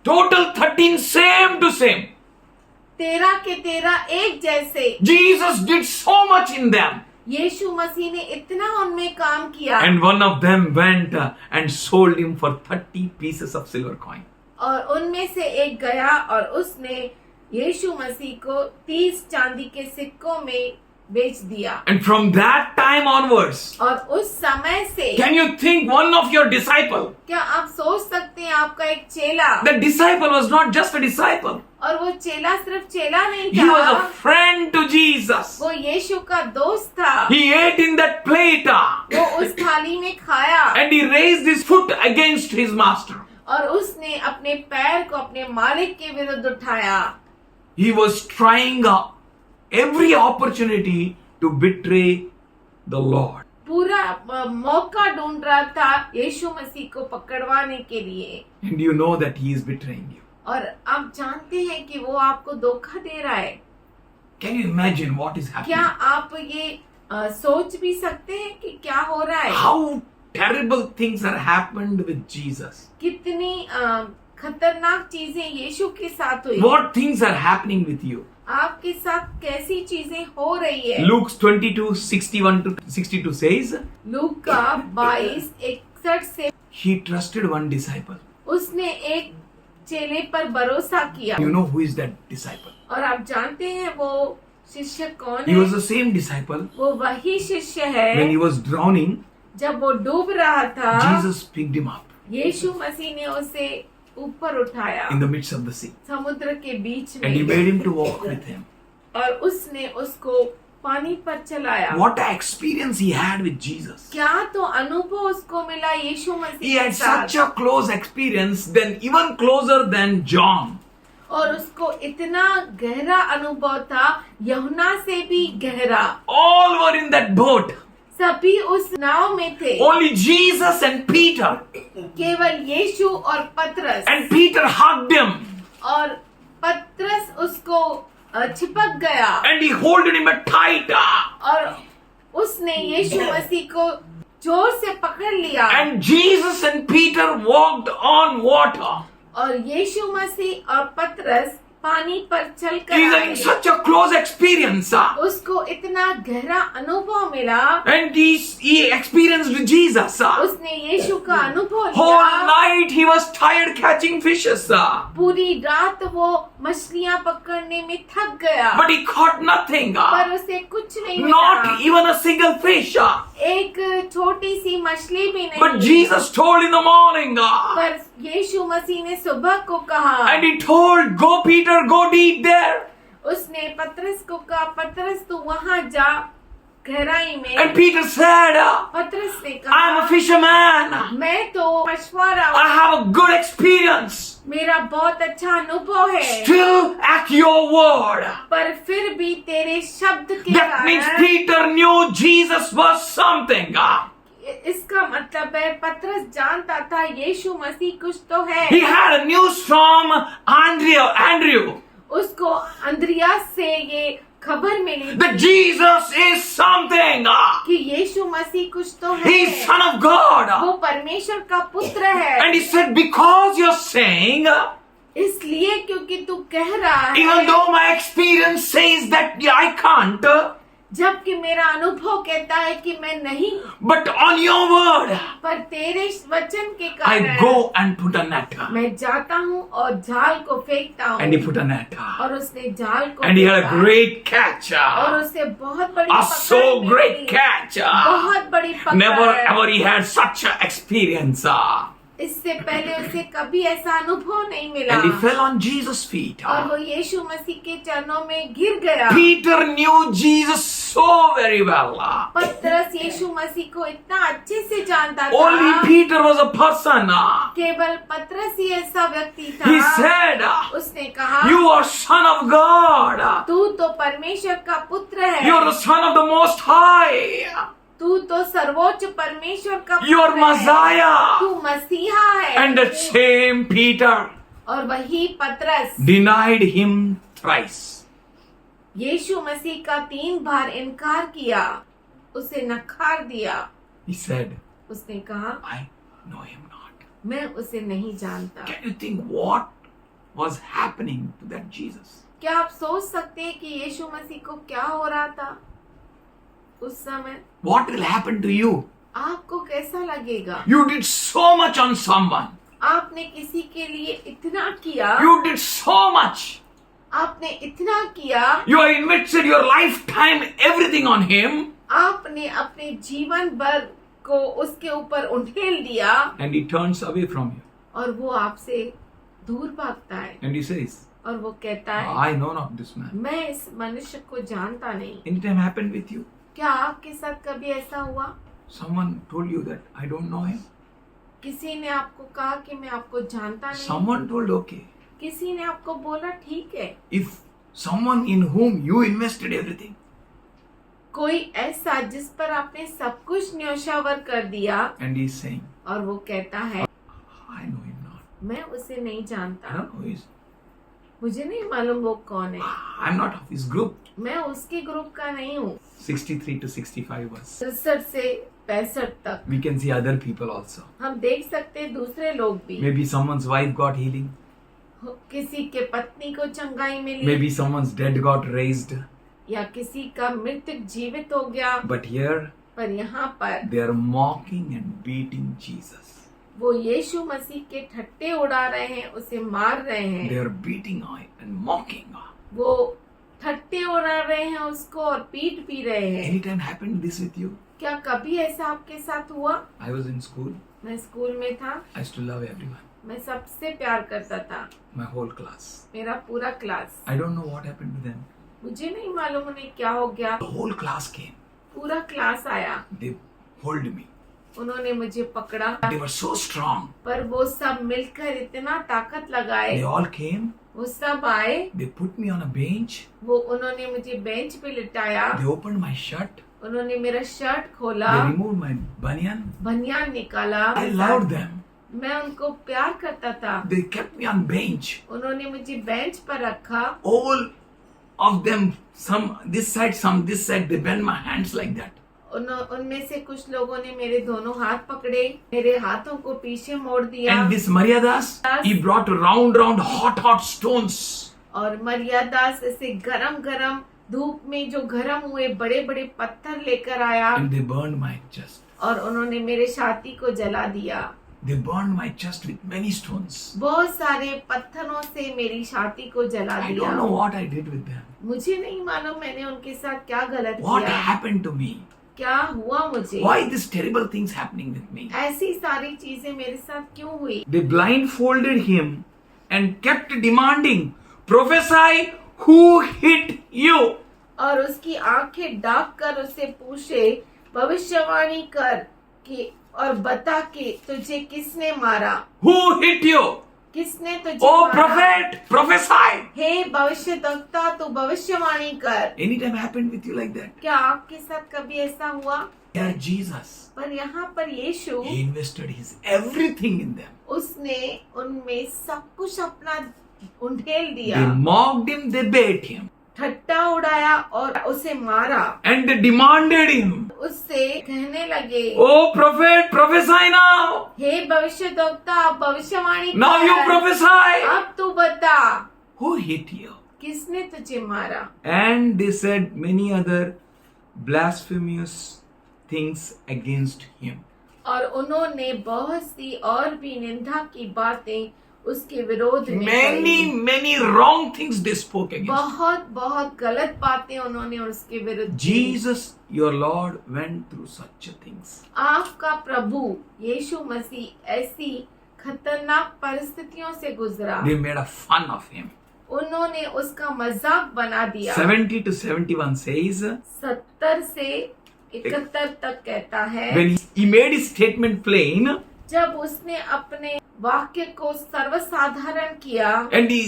Total 13 same to same.
तेरा के तेरा एक जैसे।
Jesus did so much in them.
यीशु मसीह ने इतना उनमें काम किया
And one of them went and sold him for 30 pieces of silver coin.
और उनमें से एक गया और उसने यीशु मसीह को 30 चांदी के सिक्कों में बेच दिया।
And from that time onwards,
और उस समय से
can you think one of your disciple?
क्या आप सोच सकते हैं आपका एक चेला,
The disciple was not just a disciple.
और वो चेला सिर्फ चेला नहीं
He was a
था,
friend to Jesus.
वो यीशु का दोस्त था।
He ate in that plate
वो उस थाली में खाया
and he raised his foot against his master.
और उसने अपने पैर को अपने मालिक के विरुद्ध उठाया।
He was trying every opportunity to betray the Lord.
पूरा मौका ढूंढ रहा था यीशु मसीह को पकड़वाने के लिए।
And you know that he is betraying you.
और आप जानते हैं कि वो आपको धोखा दे रहा है।
Can you imagine what is
क्या
happening?
आप ये सोच भी सकते हैं कि क्या हो रहा है?
How terrible things are happened with Jesus.
कितनी खतरनाक चीजें यीशु के साथ हुई।
What things are happening with you?
आपके साथ कैसी चीजें हो रही है?
Luke 22:61-62 says,
लूक का 22:61 से
he trusted one disciple.
उसने एक चेले पर भरोसा किया।
You know who is that disciple?
और आप जानते हैं वो शिष्य कौन
He was
है?
the same disciple.
वो वही शिष्य
When he
है।
was drowning,
जब वो डूब रहा था,
Jesus picked him up
यीशु मसीह ने उसे ऊपर उठाया
in the midst of the sea.
समुद्र के बीच
And he
में,
made him to walk with him.
और उसने उसको पानी पर चलाया।
What an experience he had with Jesus.
क्या तो अनुभव उसको मिला यीशु
He
मसीह के
had
साथ,
such a close experience, then even closer than John.
और उसको इतना गहरा अनुभव था, यूहन्ना से भी गहरा।
All were in that boat.
सभी उस नाव में थे,
Only Jesus and Peter.
केवल यीशु और पतरस,
And Peter hugged him.
और पतरस उसको चिपक गया,
And he holded him tight.
और उसने यीशु मसीह को जोर से पकड़ लिया।
And Jesus and Peter walked on water.
और यीशु मसीह और पतरस पानी पर चलकर
He
आए।
had such a close experience.
उसको इतना गहरा अनुभव मिला,
And he experienced Jesus.
उसने यीशु का अनुभव
Whole
लिया।
night he was tired catching fishes.
पूरी रात वो मछलियां पकड़ने में थक गया,
But he caught nothing.
पर उसे कुछ नहीं
Not
मिला,
even a single fish.
एक छोटी सी मछली भी नहीं।
But Jesus told in the morning.
पर यीशु मसीह ने सुबह को कहा,
And he told, go Peter, go deep there.
उसने पतरस को कहा, पतरस तू वहां जा गहराई
And
में।
Peter said,
पतरस ने
I'm a
कहा,
fisherman.
मैं तो मछुआरा
I
हूँ,
have a good experience.
मेरा बहुत अच्छा अनुभव है,
Still at your word.
पर फिर भी तेरे शब्द के
That means
कारण।
Peter knew Jesus was something.
इसका मतलब है पतरस जानता था यीशु मसीह कुछ तो है।
He had a news from Andrew
उसको अंद्रियास से ये खबर मिली
that Jesus is something.
कि यीशु मसीह कुछ तो है,
He is Son of God.
वो परमेश्वर का पुत्र है।
And he said, because you're saying,
इसलिए क्योंकि तू कह रहा
even
है,
though my experience says that I can't,
जबकि मेरा अनुभव कहता है कि मैं नहीं,
but on your word,
पर तेरे वचन के
I
कारण
go and put a net.
मैं जाता हूँ और जाल को फेंकता हूँ।
And he put a net.
और उसने जाल को
And he had a
फेंका।
great catch.
और उसे बहुत बड़ी
A
पकड़
so
मिली।
great catch.
बहुत बड़ी पकड़।
Never ever he had such an experience.
इससे पहले उसे कभी ऐसा अनुभव नहीं मिला।
And he fell on Jesus' feet.
और वो यीशु मसीह के चरणों में गिर गया।
Peter knew Jesus so very well.
पतरस यीशु मसीह को इतना अच्छे से जानता
Only
था,
Peter was a person.
केवल पतरस ही ऐसा व्यक्ति था।
He said,
उसने कहा,
you are Son of God.
तू तो परमेश्वर का पुत्र है,
You are the Son of the Most High.
तू तो सर्वोच्च परमेश्वर का
You are
पुत्र है,
Messiah.
तू मसीहा है।
And that same Peter
और वही पतरस
denied him thrice.
यीशु मसीह का 3 बार इनकार किया, उसे नकार दिया।
He said,
उसने कहा,
I know him not.
मैं उसे नहीं जानता।
Can you think what was happening to that Jesus?
क्या आप सोच सकते हैं कि यीशु मसीह को क्या हो रहा था उस समय?
What will happen to you?
आपको कैसा लगेगा?
You did so much on someone.
आपने किसी के लिए इतना किया,
You did so much.
आपने इतना किया,
You have invested your lifetime, everything on him,
आपने अपने जीवन भर को उसके ऊपर उंडेल दिया
and he turns away from you.
और वो आपसे दूर भागता है
And he says,
और वो कहता है,
I know not this man.
मैं इस मनुष्य को जानता नहीं।
Anytime happened with you?
क्या आपके साथ कभी ऐसा हुआ?
Someone told you that I don't know him.
किसी ने आपको कहा कि मैं आपको जानता नहीं।
Someone told, okay.
किसी ने आपको बोला ठीक है।
If someone in whom you invested everything,
कोई ऐसा जिस पर आपने सब कुछ न्योछावर कर दिया
and he's saying,
और वो कहता है,
I know him not.
मैं उसे नहीं
I
जानता,
don't know who he is.
मुझे नहीं मालूम वो कौन है,
I'm not of his group.
मैं उसके ग्रुप का नहीं हूँ।
63 to 65 was.
67 से 65 तक
We can see other people also.
हम देख सकते हैं दूसरे लोग भी।
Maybe someone's wife got healing.
किसी के पत्नी को चंगाई मिली,
Maybe someone's dead got raised.
या किसी का मृतक जीवित हो गया।
But here
पर यहाँ पर
they are mocking and beating Jesus.
वो यीशु मसीह के ठट्टे उड़ा रहे हैं, उसे मार रहे
They
हैं।
are beating and mocking.
वो ठट्टे उड़ा रहे हैं उसको और पीट भी रहे हैं।
Anytime happened this with you?
क्या कभी ऐसा आपके साथ हुआ?
I was in school.
मैं स्कूल में था,
I used to love everyone.
मैं सबसे प्यार करता था,
My whole class.
मेरा पूरा class.
I don't know what happened to them.
मुझे नहीं मालूम उन्हें क्या हो गया।
The whole class came.
पूरा क्लास आया,
They hold me.
उन्होंने मुझे पकड़ा,
They were so strong.
पर वो सब मिलकर इतना ताकत लगाए।
They all came.
वो सब आए,
They put me on a bench.
वो उन्होंने मुझे बेंच पे लिटाया,
They opened my shirt.
उन्होंने मेरा शर्ट खोला,
They removed my banyan.
बनियान निकाला।
I loved them.
मैं उनको प्यार करता था।
They kept me on bench.
उन्होंने मुझे बेंच पर रखा।
All of them, some this side, some this side, they bent my hands like that.
उनमें से कुछ लोगों ने मेरे दोनों हाथ पकड़े, मेरे हाथों को पीछे मोड़ दिया।
And this Mariadas, he brought round hot stones.
और मर्यादास ऐसे गरम धूप में जो गरम हुए बड़े बड़े पत्थर लेकर आया
And they burned my chest.
और उन्होंने मेरे छाती को जला दिया।
They burned my chest with many stones.
बहुत सारे पत्थरों से मेरी छाती को जला
I
दिया।
don't know what I did with them.
मुझे नहीं मालूम मैंने उनके साथ क्या गलत
What
किया,
happened to me?
क्या हुआ मुझे।
Why these terrible things happening with me?
ऐसी सारी चीजें मेरे साथ क्यों हुई।
They blindfolded him and kept demanding, prophesy who hit you.
और उसकी आंखें ढाक कर उससे पूछे, भविष्यवाणी कर कि और बता कि तुझे किसने मारा,
Who hit you?
किसने तुझे
Oh
मारा।
prophet, prophesy.
हे भविष्यद्वक्ता तू भविष्यवाणी कर।
Anytime happened with you like that?
क्या आपके साथ कभी ऐसा हुआ?
Here Jesus,
पर यहाँ पर यीशु,
he invested his everything in them.
उसने उनमें सब कुछ अपना उंडेल दिया,
They mocked him, they beat him,
ठट्टा उड़ाया और उसे मारा।
and they demanded him,
उससे कहने लगे,
Oh prophet, prophesy now.
हे भविष्यद्वक्ता आप भविष्यवाणी
Now you
कर,
prophesy.
अब तू बता
Who hit you?
किसने तुझे मारा।
And they said many other blasphemous things against him.
और उन्होंने बहुत सी और भी निंदा की बातें उसके विरोध में
Many wrong things they spoke against him.
बहुत गलत बातें उन्होंने उसके विरुद्ध की।
Jesus, your Lord, went through such things.
आपका प्रभु यीशु मसीह ऐसी खतरनाक परिस्थितियों से गुजरा।
They made a fun of him.
उन्होंने उसका मजाक बना दिया।
70 to 71 says,
70 से 71 तक कहता है,
when he made his statement plain,
जब उसने अपने वाक्य को सर्वसाधारण किया
and he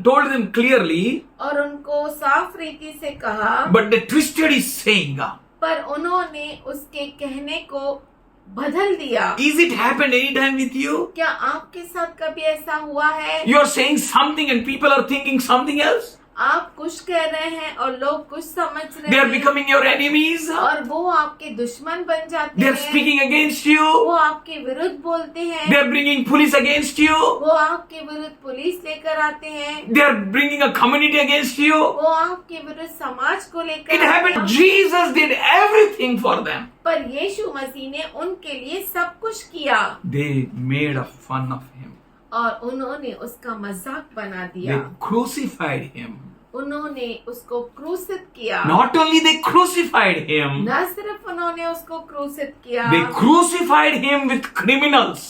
told them clearly,
और उनको साफ रीति से कहा,
but they twisted his saying.
पर उन्होंने उसके कहने को बदल दिया।
Is it happened any time with you?
क्या आपके साथ कभी ऐसा हुआ है?
You are saying something and people are thinking something else?
आप कुछ कह रहे हैं और लोग कुछ समझ
They
रहे
are
हैं
becoming your enemies.
और वो आपके दुश्मन बन जाते
They are
हैं,
speaking against you.
वो आपके विरुद्ध बोलते
They
हैं,
are bringing police against you.
वो आपके विरुद्ध पुलिस लेकर आते हैं,
They are bringing a community against you.
वो आपके विरुद्ध समाज को
It
लेकर आते
happened.
हैं।
Jesus did everything for them.
पर यीशु मसीह ने उनके लिए सब कुछ किया
They made a fun of him.
और उन्होंने उसका मजाक बना दिया,
They crucified him.
उन्होंने उसको क्रूसित किया।
Not only they crucified him,
न सिर्फ उन्होंने उसको क्रूसित किया,
they crucified him with criminals.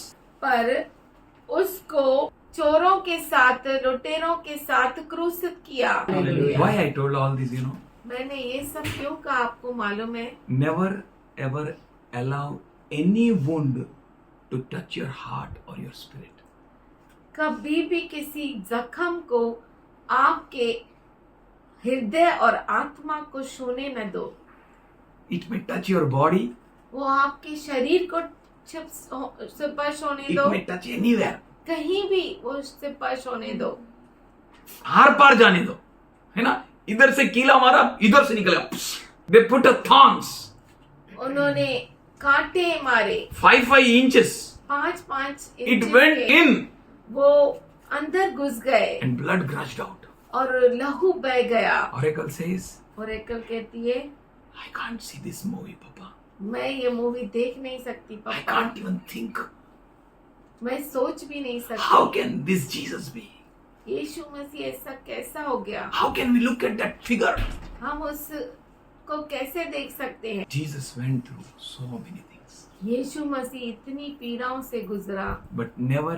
पर उसको चोरों के साथ, लुटेरों के साथ क्रूसित किया।
Why I told all this, you know?
मैंने ये सब क्यों कहा आपको मालूम है?
Never ever allow any wound to touch your heart or your spirit.
कभी भी किसी जख्म को आपके हृदय और आत्मा को छूने न दो।
It may touch your body.
वो आपके शरीर को स्पर्श होने
It
दो,
may touch anywhere.
कहीं भी वो स्पर्श होने दो।
हार पार जाने दो, है ना? इधर से कीला मारा, इधर से निकला। They put a thorns.
उन्होंने कांटे मारे
5 inches.
5
It
इंच
went
के,
in
वो अंदर घुस गए
and blood gushed out.
और लहू बह गया।
Oracle says,
और एकल कहती है,
I can't see this movie, Papa.
मैं ये मूवी देख नहीं सकती
I
पापा,
can't even think.
मैं सोच भी नहीं
How
सकती
can this Jesus be?
यीशु मसीह ऐसा कैसा हो गया।
How can we look at that figure?
हम उसको कैसे देख सकते हैं।
Jesus went through so many things.
यीशु मसीह इतनी पीड़ाओं से गुजरा,
But never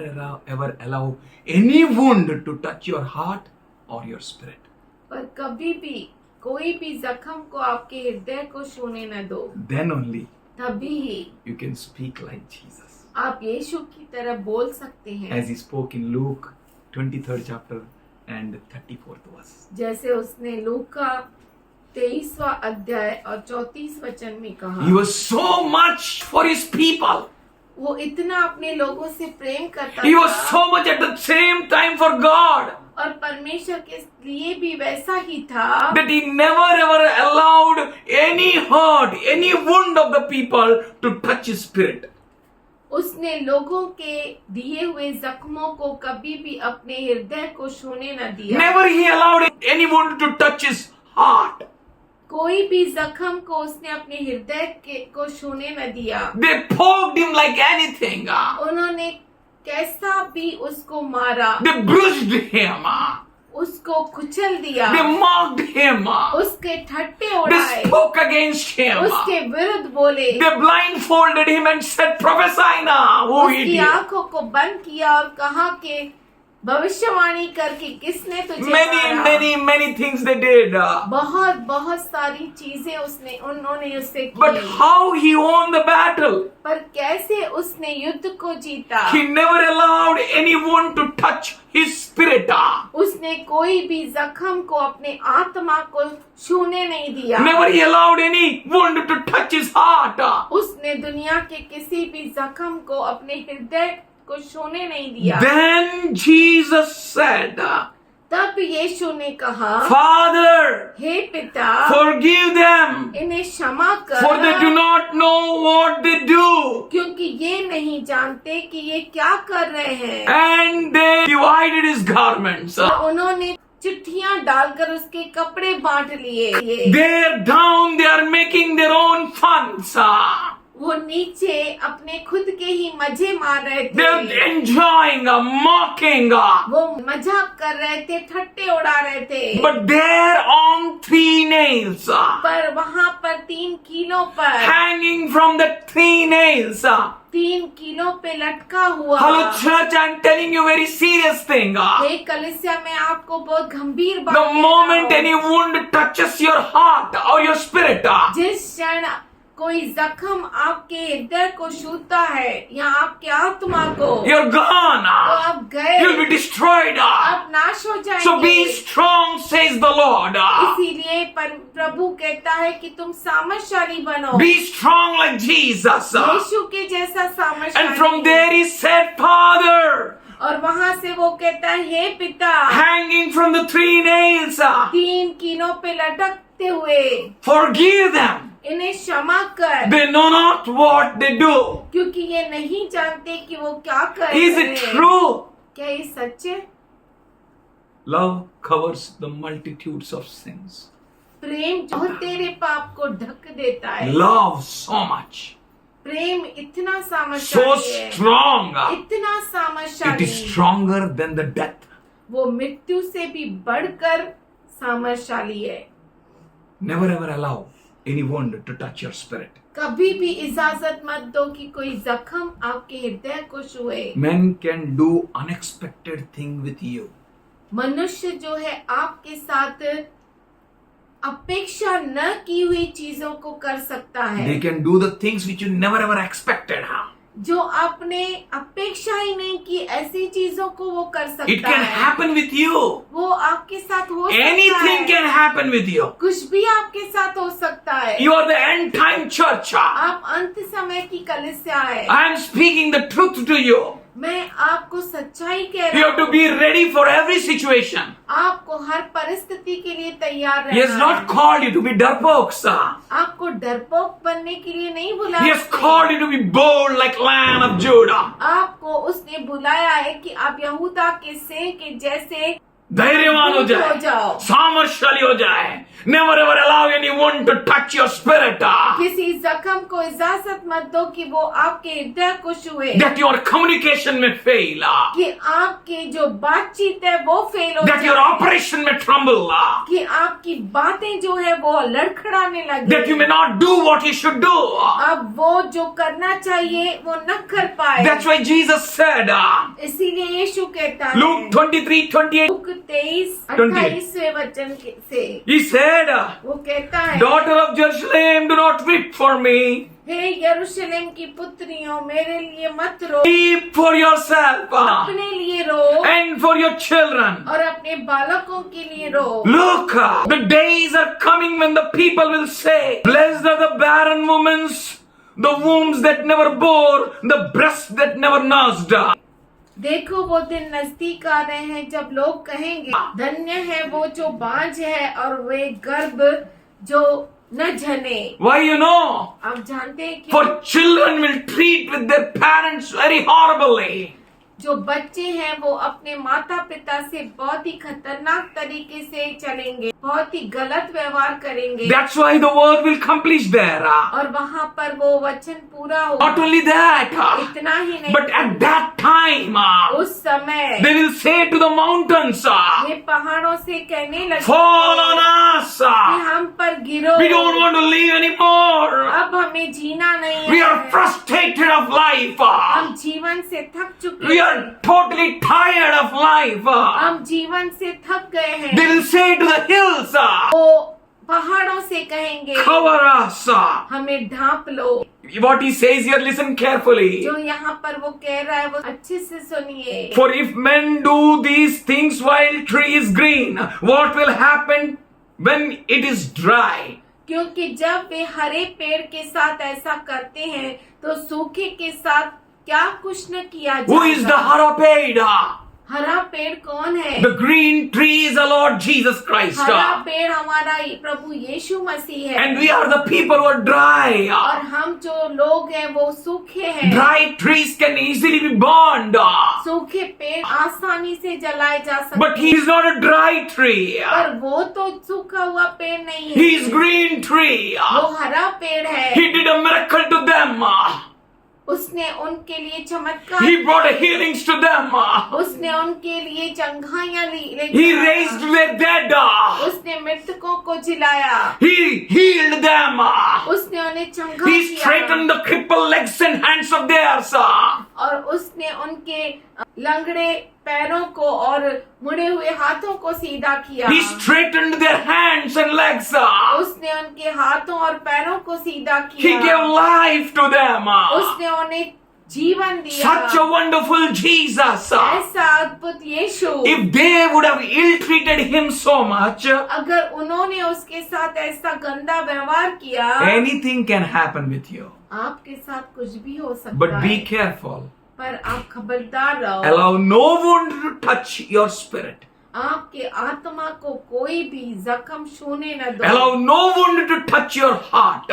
ever allow any wound to touch your heart or your spirit.
पर कभी भी कोई भी जख्म को आपके हृदय को छूने न दो।
Then only
तभी ही
you can speak like Jesus.
आप यीशु की तरह बोल सकते हैं,
As he spoke in Luke 23rd chapter and 34th verse.
जैसे उसने लूका 23वां अध्याय और 34 वचन में कहा।
He was so much for his people.
वो इतना अपने लोगों से प्रेम करता
He was
था
so much at the same time for God
और परमेश्वर के लिए भी वैसा ही था
that he never ever allowed any hurt, any wound of the people to touch his spirit.
उसने लोगों के दिए हुए जख्मों को कभी भी अपने हृदय को छूने न दिया।
Never he allowed any wound to touch his heart.
कोई भी जख्म को उसने अपने हृदय को छूने न दिया।
They poked him like anything.
उन्होंने कैसा भी उसको मारा,
They bruised him.
उसको कुचल दिया,
They mocked him.
उसके ठट्टे
They
उड़ाए,
spoke against him.
उसके विरुद्ध बोले,
They blindfolded him and said, "Prophesy now." Oh,
उसकी
idiot.
आंखों को बंद किया और कहा कि भविष्यवाणी करके किसने तुझे मारा?
Many things they did.
बहुत सारी चीजें उन्होंने उससे की।
But how he won the battle?
पर कैसे उसने युद्ध को जीता?
He never allowed anyone to touch his spirit.
उसने कोई भी जख्म को अपने आत्मा को छूने नहीं दिया।
Never he allowed any wound to touch his heart.
उसने दुनिया के किसी भी जख्म को अपने हृदय को छूने नहीं दिया।
Then Jesus said,
तब यीशु ने कहा,
Father,
हे पिता,
forgive them,
इन्हें क्षमा कर,
for they do not know what they do.
क्योंकि ये नहीं जानते कि ये क्या कर रहे हैं।
And they divided his garments.
और उन्होंने चिट्ठियां डालकर उसके कपड़े बांट लिए।
There down they are making their own funs.
वो नीचे अपने खुद के ही मजे मार रहे
They are
थे,
enjoying, mocking.
वो मजाक कर रहे थे, ठट्टे उड़ा रहे थे।
But there on 3 nails,
पर वहाँ पर 3 कीलों पर,
hanging from the 3 nails.
3 कीलों पे लटका हुआ।
Hello church, I'm telling you very serious thing.
हे कलीसिया, मैं आपको बहुत गंभीर बात
The
कह रहा
moment
हूँ।
any wound touches your heart or your spirit,
जिस क्षण कोई जख्म आपके हृदय को छूता है या आपके आत्मा को,
you're gone.
तो आप गए,
You'll be destroyed.
आप नाश हो जाएंगे।
So be strong, says the Lord.
इसीलिए प्रभु कहता है कि तुम सामर्थशाली बनो,
Be strong like Jesus.
यीशु के जैसा
And
सामर्थशाली।
from there he said, Father,
और वहां से वो कहता है, हे पिता,
hanging from the 3 nails,
3 कीलों पे लटकते हुए
forgive them.
इन्हें क्षमा कर,
They know not what they do.
क्योंकि ये नहीं जानते कि वो क्या कर
Is
रहे
it
हैं।
true?
क्या ये सच है?
Love covers the multitudes of sins.
प्रेम जो तेरे पाप को ढक देता है।
Love so much.
प्रेम इतना
So
सामर्थ्यशाली है,
strong.
इतना
It
सामर्थ्यशाली,
is stronger than the death.
वो मृत्यु से भी बढ़कर सामर्थ्यशाली है।
Never ever allow any wound to touch your spirit.
कभी भी इजाजत मत दो कि कोई जख्म आपके हृदय को छुए।
Men can do unexpected thing with you.
मनुष्य जो है आपके साथ अपेक्षा न की हुई चीजों को कर सकता है,
They can do the things which you never ever expected.
जो आपने अपेक्षा ही नहीं की, ऐसी चीजों को वो कर
It
सकता
can
है।
happen with you.
वो आपके साथ हो सकता
Anything
है,
can happen with you.
कुछ भी आपके साथ हो सकता है।
You are the end time church.
आप अंत समय की कलीसिया है।
I am speaking the truth to you.
मैं आपको सच्चाई कह
You
रहा
have to
हूँ।
be ready for every situation.
आपको हर परिस्थिति के लिए तैयार
He has
रहना
not
है।
called you to be darpokes.
आपको डरपोक बनने के लिए नहीं
He
बुलाया
has called you to be bold like Lion of Judah.
आपको उसने बुलाया है कि आप यहूदा के सिंह के जैसे
धैर्यवान हो
हो
जाए,
जाओ।
सामर्थ्यशाली हो जाए. Never ever allow anyone to touch your spirit.
किसी जख्म को इजाजत मत दो कि वो आपके हृदय को छुए,
That your communication may fail.
कि आपके जो बातचीत है वो फेल हो
That your
जाए,
operation may tremble.
कि आपकी बातें जो है वो लड़खड़ाने
That you may
लगे,
not do what you should do.
अब वो जो करना चाहिए वो न कर पाए।
That's why Jesus said,
इसीलिए यीशु कहता है
Luke 23:28,
लूक 23:28 वचन से,
he said,
वो कहता है,
Daughter of Jerusalem, do not weep for me.
हे यरूशलेम की पुत्रियों, मेरे लिए मत रो,
Weep for yourself
अपने लिए रो
and for your children.
और अपने बालकों के लिए रो।
Look, the days are coming when the people will say, Blessed are the barren women, the wombs that never bore, the breasts that never nursed.
देखो वो दिन नजदीक आ रहे हैं जब लोग कहेंगे, धन्य है वो जो बांझ है और वे गर्भ जो न जने।
Why you know?
आप जानते हैं कि
For children will treat with their parents very horribly.
जो बच्चे हैं वो अपने माता पिता से बहुत ही खतरनाक तरीके से चलेंगे, बहुत ही गलत व्यवहार करेंगे,
That's why the word will accomplish there.
और वहाँ पर वो वचन पूरा
Not
होगा।
only that,
इतना ही नहीं,
but at that time,
उस समय
they will say to the mountains,
ये पहाड़ों से कहने लगे
Fall on us.
कि हम पर गिरो,
We don't want to live anymore.
अब हमें जीना नहीं
We are
है,
frustrated of life.
हम जीवन से थक चुके
We
हैं,
are totally tired of life.
हम जीवन से थक गए हैं।
They will say to the hills,
वो पहाड़ों से कहेंगे,
Cover us.
हमें ढांप लो।
What he says here, listen carefully.
जो यहाँ पर वो कह रहा है वो अच्छे से सुनिए।
For if men do these things while tree is green, what will happen when it is dry?
क्योंकि जब वे हरे पेड़ के साथ ऐसा करते हैं तो सूखे के साथ क्या कुछ न किया
Who is the
जाएगा।
Harapaid?
हरा पेड़ कौन है?
The green tree is the Lord Jesus Christ.
हरा पेड़ हमारा प्रभु यीशु मसीह है,
And we are the people who are dry.
और हम जो लोग हैं वो सूखे हैं।
Dry trees can easily be burned.
सूखे पेड़ आसानी से जलाए जा सकते
But he is not a dry tree.
पर वो तो सूखा हुआ पेड़ नहीं है,
He is green tree.
वो हरा पेड़ है।
He did a miracle to them.
उसने उनके लिए चमत्कार
He brought
किए।
healings to them.
उसने उनके लिए चंगाइयां
He raised their dead.
उसने मृतकों को जिलाया,
He healed them.
उसने उन्हें चंगा
He
किया,
straightened the crippled legs and hands of theirs.
और उसने उनके लंगड़े पैरों को और मुड़े हुए हाथों को सीधा किया।
He straightened their hands and legs.
उसने उनके हाथों और पैरों को सीधा
He
किया।
gave life to them.
उसने उन्हें जीवन दिया।
Such a wonderful Jesus.
ऐसा अद्भुत यीशु,
If they would have ill-treated him so much,
अगर उन्होंने उसके साथ ऐसा गंदा व्यवहार किया,
anything can happen with you.
आपके साथ कुछ भी हो सकता
But
है।
be careful.
पर आप खबरदार रहो।
Allow no wound to touch your spirit.
आपके आत्मा को कोई भी जख्म छूने न दो।
Allow no wound to touch your heart.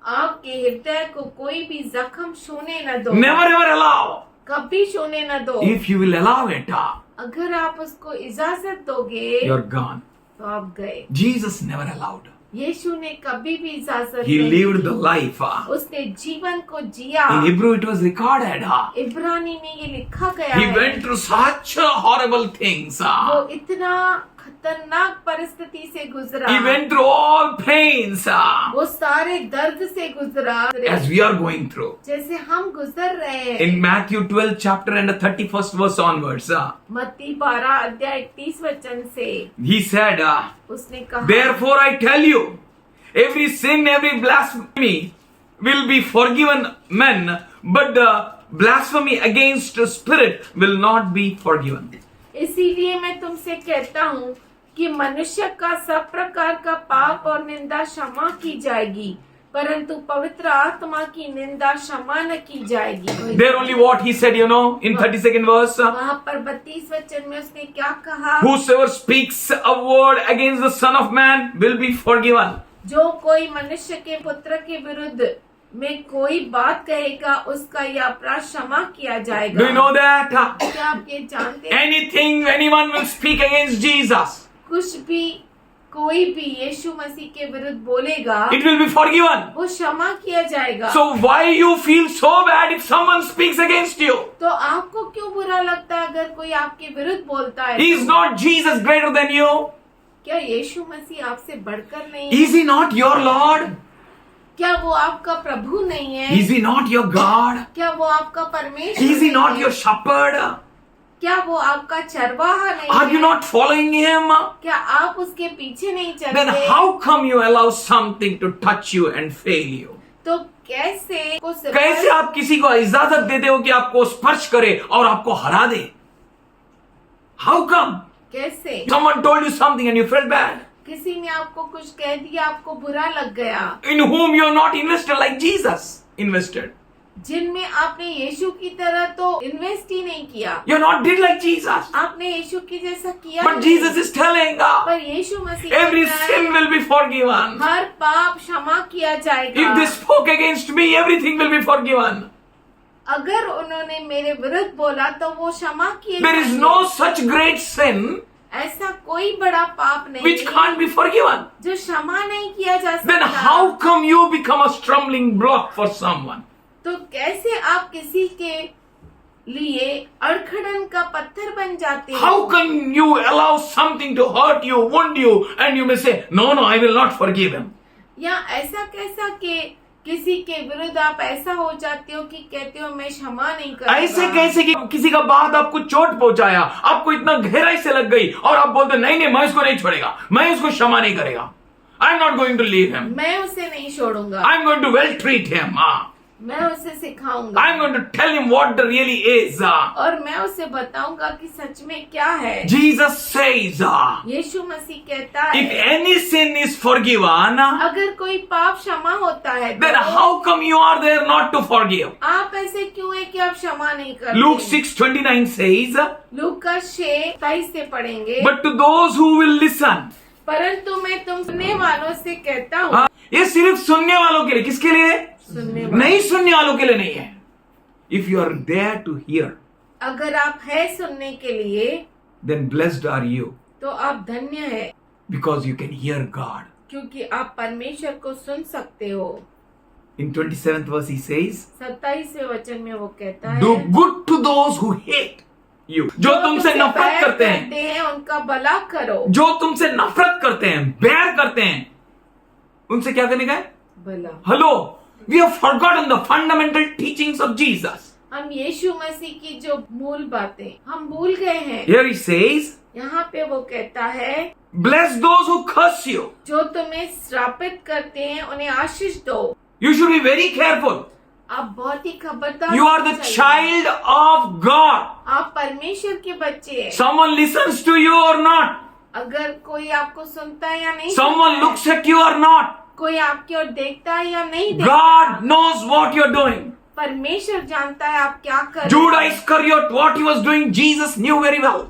आपके हृदय को कोई भी जख्म छूने न दो।
Never ever allow.
कभी छूने न दो।
If you will allow it,
अगर आप उसको इजाजत दोगे
you're gone.
तो आप गए।
Jesus never allowed.
यीशु ने कभी भी इजाजत
He
नहीं
lived
दी।
the life.
उसने जीवन को जिया।
In Hebrew it was recorded.
इब्रानी में ये लिखा गया
He
है।
went through such horrible things.
वो इतना खतरनाक परिस्थिति से गुजरा।
He went through all pains
वो सारे दर्द से गुजरा
as we are going through.
जैसे हम गुजर रहे हैं।
In Matthew 12 chapter and the 31st verse onwards,
मत्ती 12 अध्याय 31 वचन से
he said,
उसने कहा,
therefore I tell you, every sin, every blasphemy will be forgiven men, but the blasphemy against the spirit will not be forgiven.
इसीलिए मैं तुमसे कहता हूँ कि मनुष्य का सब प्रकार का पाप और निंदा क्षमा की जाएगी, परंतु पवित्र आत्मा की निंदा क्षमा न की जाएगी।
There only what he said, in 32nd verse.
वहाँ पर 32 वचन में उसने क्या कहा?
Whosoever speaks a word against the Son of Man will be forgiven.
जो कोई मनुष्य के पुत्र के विरुद्ध में कोई बात कहेगा, उसका यह अपराध क्षमा किया जाएगा।
Do you know that?
क्या आप ये जानते हैं?
Anything anyone will speak against Jesus,
कुछ भी कोई भी यीशु मसीह के विरुद्ध बोलेगा,
it will be forgiven.
वो क्षमा किया जाएगा।
So why you feel so bad if someone speaks against you?
तो आपको क्यों बुरा लगता है अगर कोई आपके विरुद्ध बोलता है?
Is not Jesus greater than you?
क्या यीशु मसीह आपसे बढ़कर नहीं है?
Is he not your Lord?
क्या वो आपका प्रभु नहीं है?
Is he not your God?
क्या वो आपका परमेश्वर
Is he
नहीं
not
है?
your shepherd?
क्या वो आपका चरवाहा नहीं
Are
है?
you not following him?
क्या आप उसके पीछे नहीं
Then
चलते?
how come you allow something to touch you and fail you?
तो कैसे
कैसे आप किसी को इजाजत देते हो कि आपको स्पर्श करे और आपको हरा दे? How come?
कैसे
Someone told you something and you felt bad.
किसी ने आपको कुछ कह दिया, आपको बुरा लग गया,
In whom you are not invested like Jesus invested.
जिनमें आपने यीशु की तरह तो इन्वेस्ट ही नहीं किया।
You are not did like Jesus.
आपने यीशु की जैसा किया
But
नहीं।
Jesus is telling,
पर यीशु मसीह
every
कहता है,
sin will be forgiven.
हर पाप क्षमा किया जाएगा।
If they spoke against me, everything will be forgiven.
अगर उन्होंने मेरे विरुद्ध बोला तो वो क्षमा किए
There is
जाएंगे।
no such great sin
ऐसा कोई बड़ा पाप नहीं
which can't be forgiven.
जो क्षमा नहीं किया जा सकता।
Then how come you become a stumbling block for someone?
तो कैसे आप किसी के लिए अड़खड़न का पत्थर बन जाते
How
हो?
can you allow something to hurt you, wound you, and you may say, no, I will not forgive him.
या ऐसा कैसा कि किसी के विरुद्ध आप ऐसा हो जाते हो कि कहते हो मैं क्षमा नहीं करूंगा।
ऐसे कैसे कि किसी का बात आपको चोट पहुंचाया, आपको इतना गहराई से लग गई और आप बोलते नहीं मैं इसको नहीं छोड़ेगा, मैं इसको क्षमा नहीं करेगा. I am not going to leave him.
मैं उसे नहीं छोड़ूंगा,
I am going to well treat him.
मैं उसे सिखाऊंगा,
I am going to tell him what the really is.
और मैं उसे बताऊंगा कि सच में क्या है।
Jesus says,
यीशु मसीह कहता
if
है
any sin is forgiven,
अगर कोई पाप क्षमा होता है
then
तो
how come you are there not to forgive?
आप ऐसे क्यों है कि आप क्षमा नहीं करते?
Luke 6:29 says,
लूका 6:23 से पढ़ेंगे।
but to those who will listen.
परंतु मैं तुम सुनने वालों से कहता हूँ,
ये सिर्फ सुनने वालों के लिए, किसके लिए?
सुनने
नहीं सुनने वालों के लिए नहीं है. If you are there to hear,
अगर आप है सुनने के लिए
then blessed are you
तो आप धन्य है,
because you can hear God.
क्योंकि आप परमेश्वर को सुन सकते हो।
In 27th verse he says,
27वें वचन में वो कहता है,
do good to those who hate you. जो तुमसे नफरत
बैर
करते हैं,
उनका भला करो।
जो तुमसे नफरत करते हैं, बैर करते हैं, उनसे क्या करने का है?
भला।
Hello, we have forgotten the fundamental teachings of Jesus.
हम यीशु मसीह की जो मूल बातें हम भूल गए हैं।
Here he says,
यहाँ पे वो कहता है,
bless those who curse you.
जो तुम्हें श्रापित करते हैं उन्हें आशीष दो।
You should be very careful.
आप बहुत ही खबरदार
You are the
होना चाहिए।
child of God.
आप परमेश्वर के बच्चे हैं।
Someone listens to you or not.
अगर कोई आपको सुनता है या नहीं
Someone
सुनता है,
looks at you or not.
कोई आपकी ओर देखता है या नहीं देखता,
God knows what you're doing.
परमेश्वर जानता है आप क्या कर रहे
Judah
हैं।
Iscariot, what he was doing, Jesus knew very well.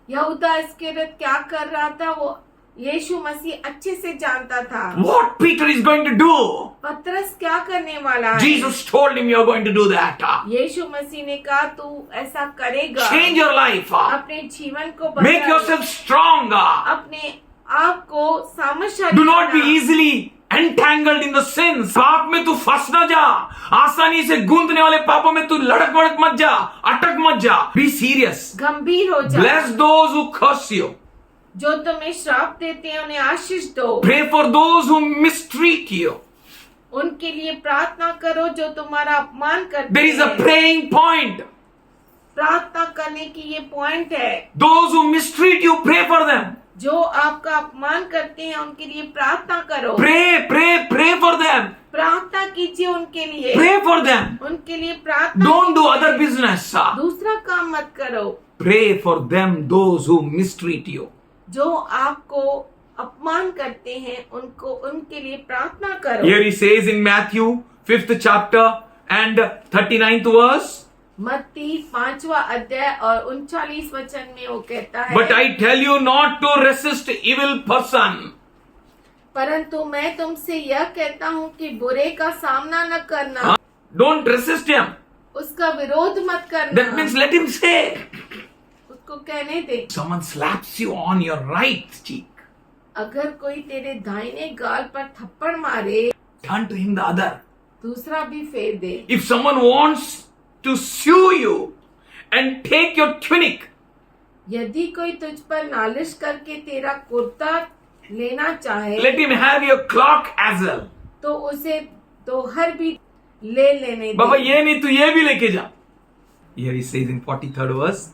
यहूदा इस्करियोत क्या कर रहा था वो यीशु मसीह अच्छे से जानता था।
What Peter is going to do?
पतरस क्या करने वाला है?
Jesus told him, you're going to do that.
यीशु मसीह ने कहा तू ऐसा करेगा।
Change your life.
अपने जीवन को
Make
बदल,
yourself strong.
अपने आप को सामर्थ्यशाली
Do not be
बना।
easily entangled in the sins. पाप में तू फंस न जा, आसानी से गूंथने वाले पापों में तू लड़क वड़क मत जा, अटक मत जा. Be serious.
गंभीर हो जा।
Bless those who curse you.
जो तुम्हें श्राप देते हैं उन्हें आशीष दो।
Pray for those who mistreat you.
उनके लिए प्रार्थना करो जो तुम्हारा अपमान करते
There is a
हैं।
praying point.
प्रार्थना करने की ये पॉइंट है।
Those who mistreat you, pray for them.
जो आपका अपमान करते हैं उनके लिए प्रार्थना करो।
Pray for them.
प्रार्थना कीजिए उनके लिए।
Pray for them.
उनके लिए प्रार्थना
Don't do
कीजिए।
other business.
दूसरा काम मत करो।
Pray for them, those who mistreat you.
जो आपको अपमान करते हैं उनको उनके लिए प्रार्थना करो।
Here he says in Matthew 5th chapter and 39th verse,
मत्ती 5वां अध्याय और 39 वचन में वो कहता है,
but I tell you not to resist evil person.
परंतु मैं तुमसे यह कहता हूँ कि बुरे का सामना न करना,
Don't resist him.
उसका विरोध मत करना।
That means let him say.
उसको कहने दे।
Someone slaps you on your right cheek.
अगर कोई तेरे दाहिने गाल पर थप्पड़ मारे,
Turn to him the other.
दूसरा भी फेर दे।
If someone wants to sue you and take your tunic,
यदि कोई तुझ पर नालिश करके तेरा कुर्ता लेना चाहे,
let him have your cloak as well.
तो उसे दोहर भी ले लेने
बाबा
दे।
ये नहीं तू ये भी लेके जा. Here he says in 43rd verse,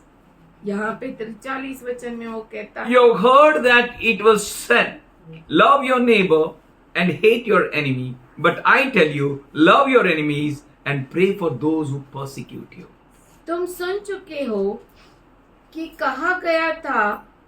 यहाँ पे 43 वचन में वो कहता है,
you have heard that it was said, love your neighbor and hate your enemy. But I tell you, love your enemies and pray for those who persecute you.
तुम सुन चुके हो कि कहा गया था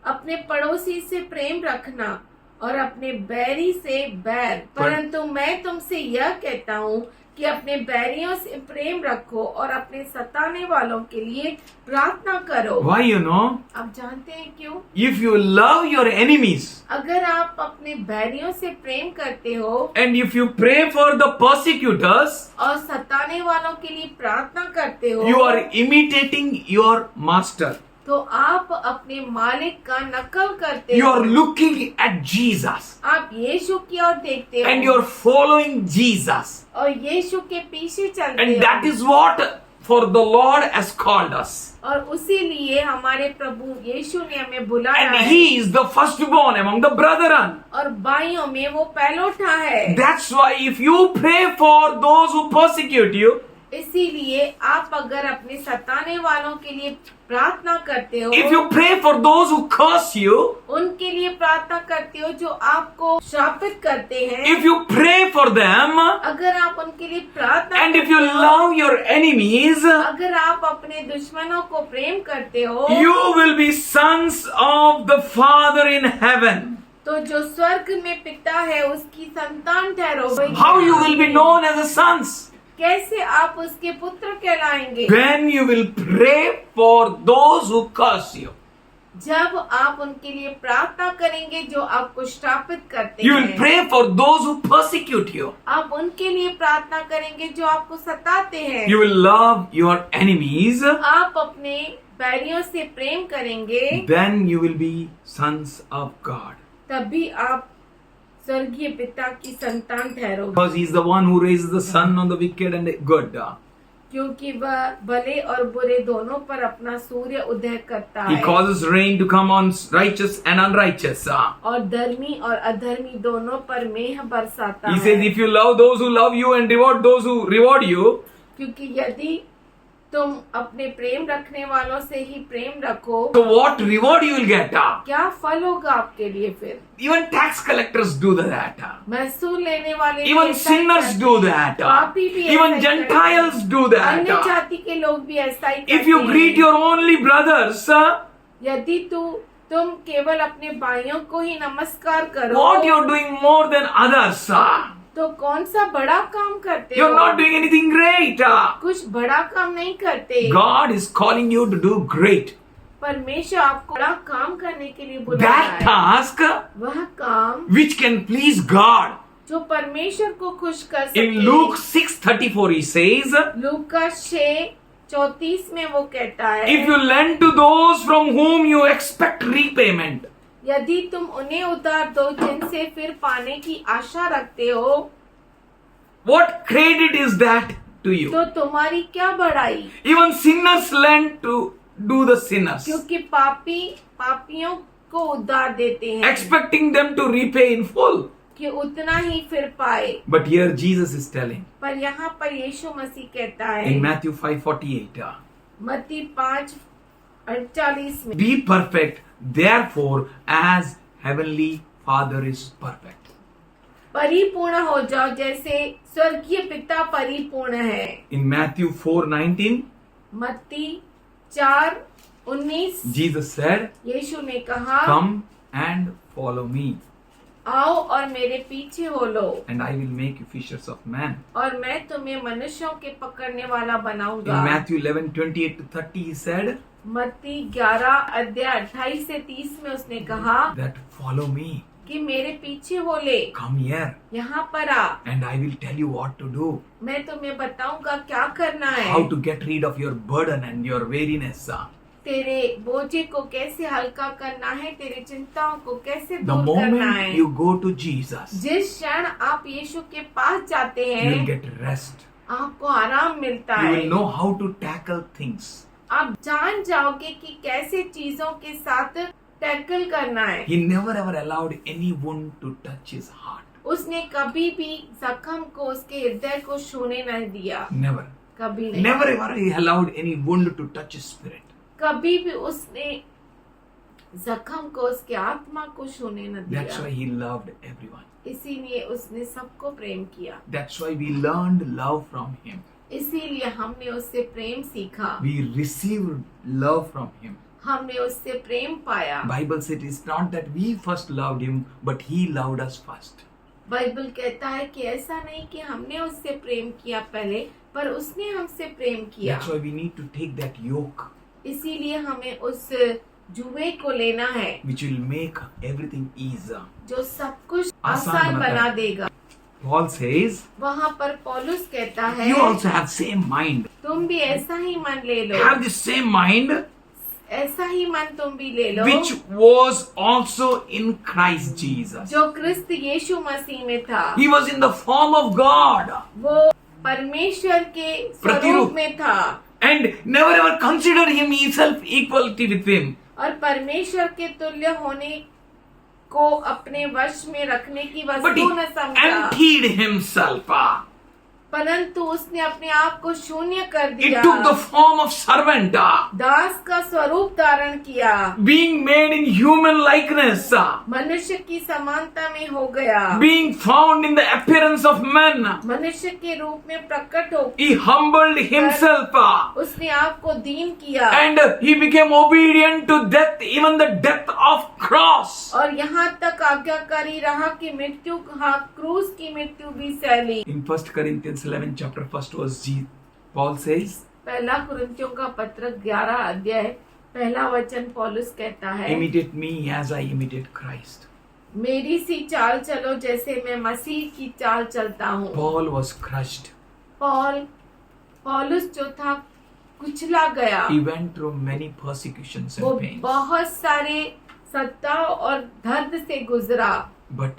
अपने पड़ोसी से प्रेम रखना और अपने बैरी से बैर, परंतु मैं तुमसे यह कहता हूँ कि अपने बैरियों से प्रेम रखो और अपने सताने वालों के लिए प्रार्थना करो।
Why you know?
आप जानते हैं क्यों?
If you love your enemies
अगर आप अपने बैरियों से प्रेम करते हो
and if you pray for the persecutors,
और सताने वालों के लिए प्रार्थना करते हो,
you are imitating your master.
तो आप अपने मालिक का नकल करते
You
हो।
are looking at Jesus
आप यीशु की ओर देखते हो
and you are following Jesus.
और यीशु के पीछे चलते
And
हो।
that is what for the Lord has called us.
और उसी लिए हमारे प्रभु यीशु ने हमें बुलाया
And
है।
he is the firstborn among the brethren.
और भाइयों में वो पहलोठा है।
That's why if you pray for those who persecute you,
इसीलिए आप अगर अपने सताने वालों के लिए प्रार्थना करते हो,
if you pray for those who curse you,
उनके लिए प्रार्थना करते हो जो आपको श्रापित करते हैं,
if you pray for them,
अगर आप उनके लिए प्रार्थना
and if you
करते हो,
love your enemies,
अगर आप अपने दुश्मनों को प्रेम करते हो,
you will be sons of the Father in heaven.
तो जो स्वर्ग में पिता है उसकी संतान ठहरोगे।
How you will be known as a sons?
कैसे आप उसके पुत्र कहलाएंगे?
When you will pray for those who curse you.
जब आप उनके लिए प्रार्थना करेंगे जो आपको श्रापित करते
You will
हैं।
pray for those who persecute you.
आप उनके लिए प्रार्थना करेंगे जो आपको सताते हैं।
You will love your enemies.
आप अपने बैरियों से प्रेम करेंगे,
Then you will be sons of God.
तभी आप स्वर्गीय पिता की संतान ठहरोगे।
Because he is the one who raises the sun on the wicked and the good.
क्योंकि वह भले और बुरे दोनों पर अपना सूर्य उदय करता
He
है
causes rain to come on righteous and unrighteous.
और धर्मी और अधर्मी दोनों पर मेह बरसाता
He
है।
says, if you love those who love you and reward those who reward you,
क्योंकि यदि तुम अपने प्रेम रखने वालों से ही प्रेम रखो,
so what reward you will get?
क्या फल होगा आपके लिए? फिर
Even tax collectors do that.
महसूल लेने वाले भी
Even
ऐसा ही
sinners
करते
do
हैं।
that.
पापी भी ऐसा
Even
ही
Gentiles
करते
do
हैं। अन्य
that.
जाति के लोग भी ऐसा ही करते
If you
हैं।
greet your only brothers,
यदि तुम केवल अपने भाइयों को ही नमस्कार करो,
what you are doing more than others?
तो कौन सा बड़ा काम करते
You're
हो?
not doing anything great.
कुछ बड़ा काम नहीं करते।
God is calling you to do great.
परमेश्वर आपको बड़ा काम करने के लिए बुला
That
रहा है।
task
वह काम
which can please God.
जो परमेश्वर को खुश कर सके।
In Luke 6:34 he says,
लूका 6:34 में वो कहता है,
if you lend to those from whom you expect repayment,
यदि तुम उन्हें उधार दो जिनसे फिर पाने की आशा रखते हो,
what credit is that to you?
तो तुम्हारी क्या बढ़ाई?
Even sinners lend to do the sinners,
क्योंकि पापियों को उधार देते हैं
expecting them to repay in full.
कि उतना ही फिर पाए।
But here Jesus is telling
पर यहाँ पर यीशु मसीह कहता है
in Matthew 5:48,
मत्ती 5:48 में,
be perfect, therefore, as heavenly Father is perfect.
परिपूर्ण हो जाओ जैसे स्वर्गीय पिता परिपूर्ण है।
In Matthew 4:19,
मत्ती 4:19
Jesus said,
यीशु ने कहा,
come and follow me,
आओ और मेरे पीछे हो लो
and I will make you fishers of men.
और मैं तुम्हें मनुष्यों के पकड़ने वाला
In
बनाऊंगा।
Matthew 11:28-30 he said
मत्ती 11:28-30 में उसने कहा
that follow me,
कि मेरे पीछे हो ले,
come here,
यहाँ पर आ,
and I will tell you what to do,
मैं तुम्हें बताऊंगा क्या करना है,
how to get rid of your burden and your weariness.
तेरे बोझे को कैसे हल्का करना है, तेरी चिंताओं को कैसे
The
दूर करना
moment
है।
you go to Jesus,
जिस क्षण आप यीशु के पास जाते
you will
हैं,
get rest.
आपको आराम मिलता
You
है।
will know how to tackle things.
आप जान जाओगे कि कैसे चीजों के साथ टैकल करना है।
He never ever allowed anyone to touch his heart.
उसने कभी भी जख्म को, उसके हृदय को छूने नहीं दिया,
Never.
कभी नहीं।
Never ever he allowed any wound to touch his spirit.
कभी भी उसने जख्म को, उसके आत्मा को छूने न
That's why
दिया।
he loved everyone.
इसीलिए उसने सबको प्रेम किया।
That's why we learned love from him.
इसीलिए हमने उससे प्रेम सीखा,
We received love from him.
हमने उससे प्रेम पाया।
Bible said it's not that we first loved him, but he loved us first.
Bible कहता है कि ऐसा नहीं कि हमने उससे प्रेम किया पहले, पर उसने हमसे प्रेम किया।
That's why we need to take that yoke,
इसीलिए हमें उस जुए को लेना है
which will make everything easier.
जो सब कुछ
आसान
आसान
बनाता
बना
है।
देगा।
Paul says,
वहाँ पर पौलुस कहता है,
you also have same mind.
तुम भी ऐसा ही मन ले लो,
Have the same mind
ऐसा ही मन तुम भी ले लो,
which was also in Christ Jesus.
जो क्रिस्त यीशु मसीह में था।
He was in the form of God
वो परमेश्वर के स्वरूप
प्रतिरूप।
में था
and never ever considered himself equality with him.
और परमेश्वर के तुल्य होने को अपने वश में रखने की
But he
वस्तु न समझा,
emptied himself.
परंतु उसने अपने आप को शून्य कर
He
दिया,
took the form of servant,
दास का स्वरूप धारण किया,
being made in human likeness,
मनुष्य की समानता में हो गया,
being found in the appearance of men.
मनुष्य के रूप में प्रकट हो,
He humbled himself
उसने आप को दीन किया
and he became obedient to death, even the death of cross.
और यहाँ तक आज्ञाकारी रहा कि मृत्यु, हाँ, क्रूस की मृत्यु भी सह ली।
In 1 Corinthians 11 chapter 1 verse, Paul says,
पहला कुरिन्थियों का पत्र 11 अध्याय पहला वचन पौलुस कहता है,
imitate me as I imitate Christ.
मेरी सी चाल चलो जैसे मैं मसीह की चाल चलता हूँ।
Paul was crushed.
पौलुस जो था कुचला गया,
He went through many persecutions
वो
and pains.
बहुत सारे सत्ता और दर्द से गुजरा,
But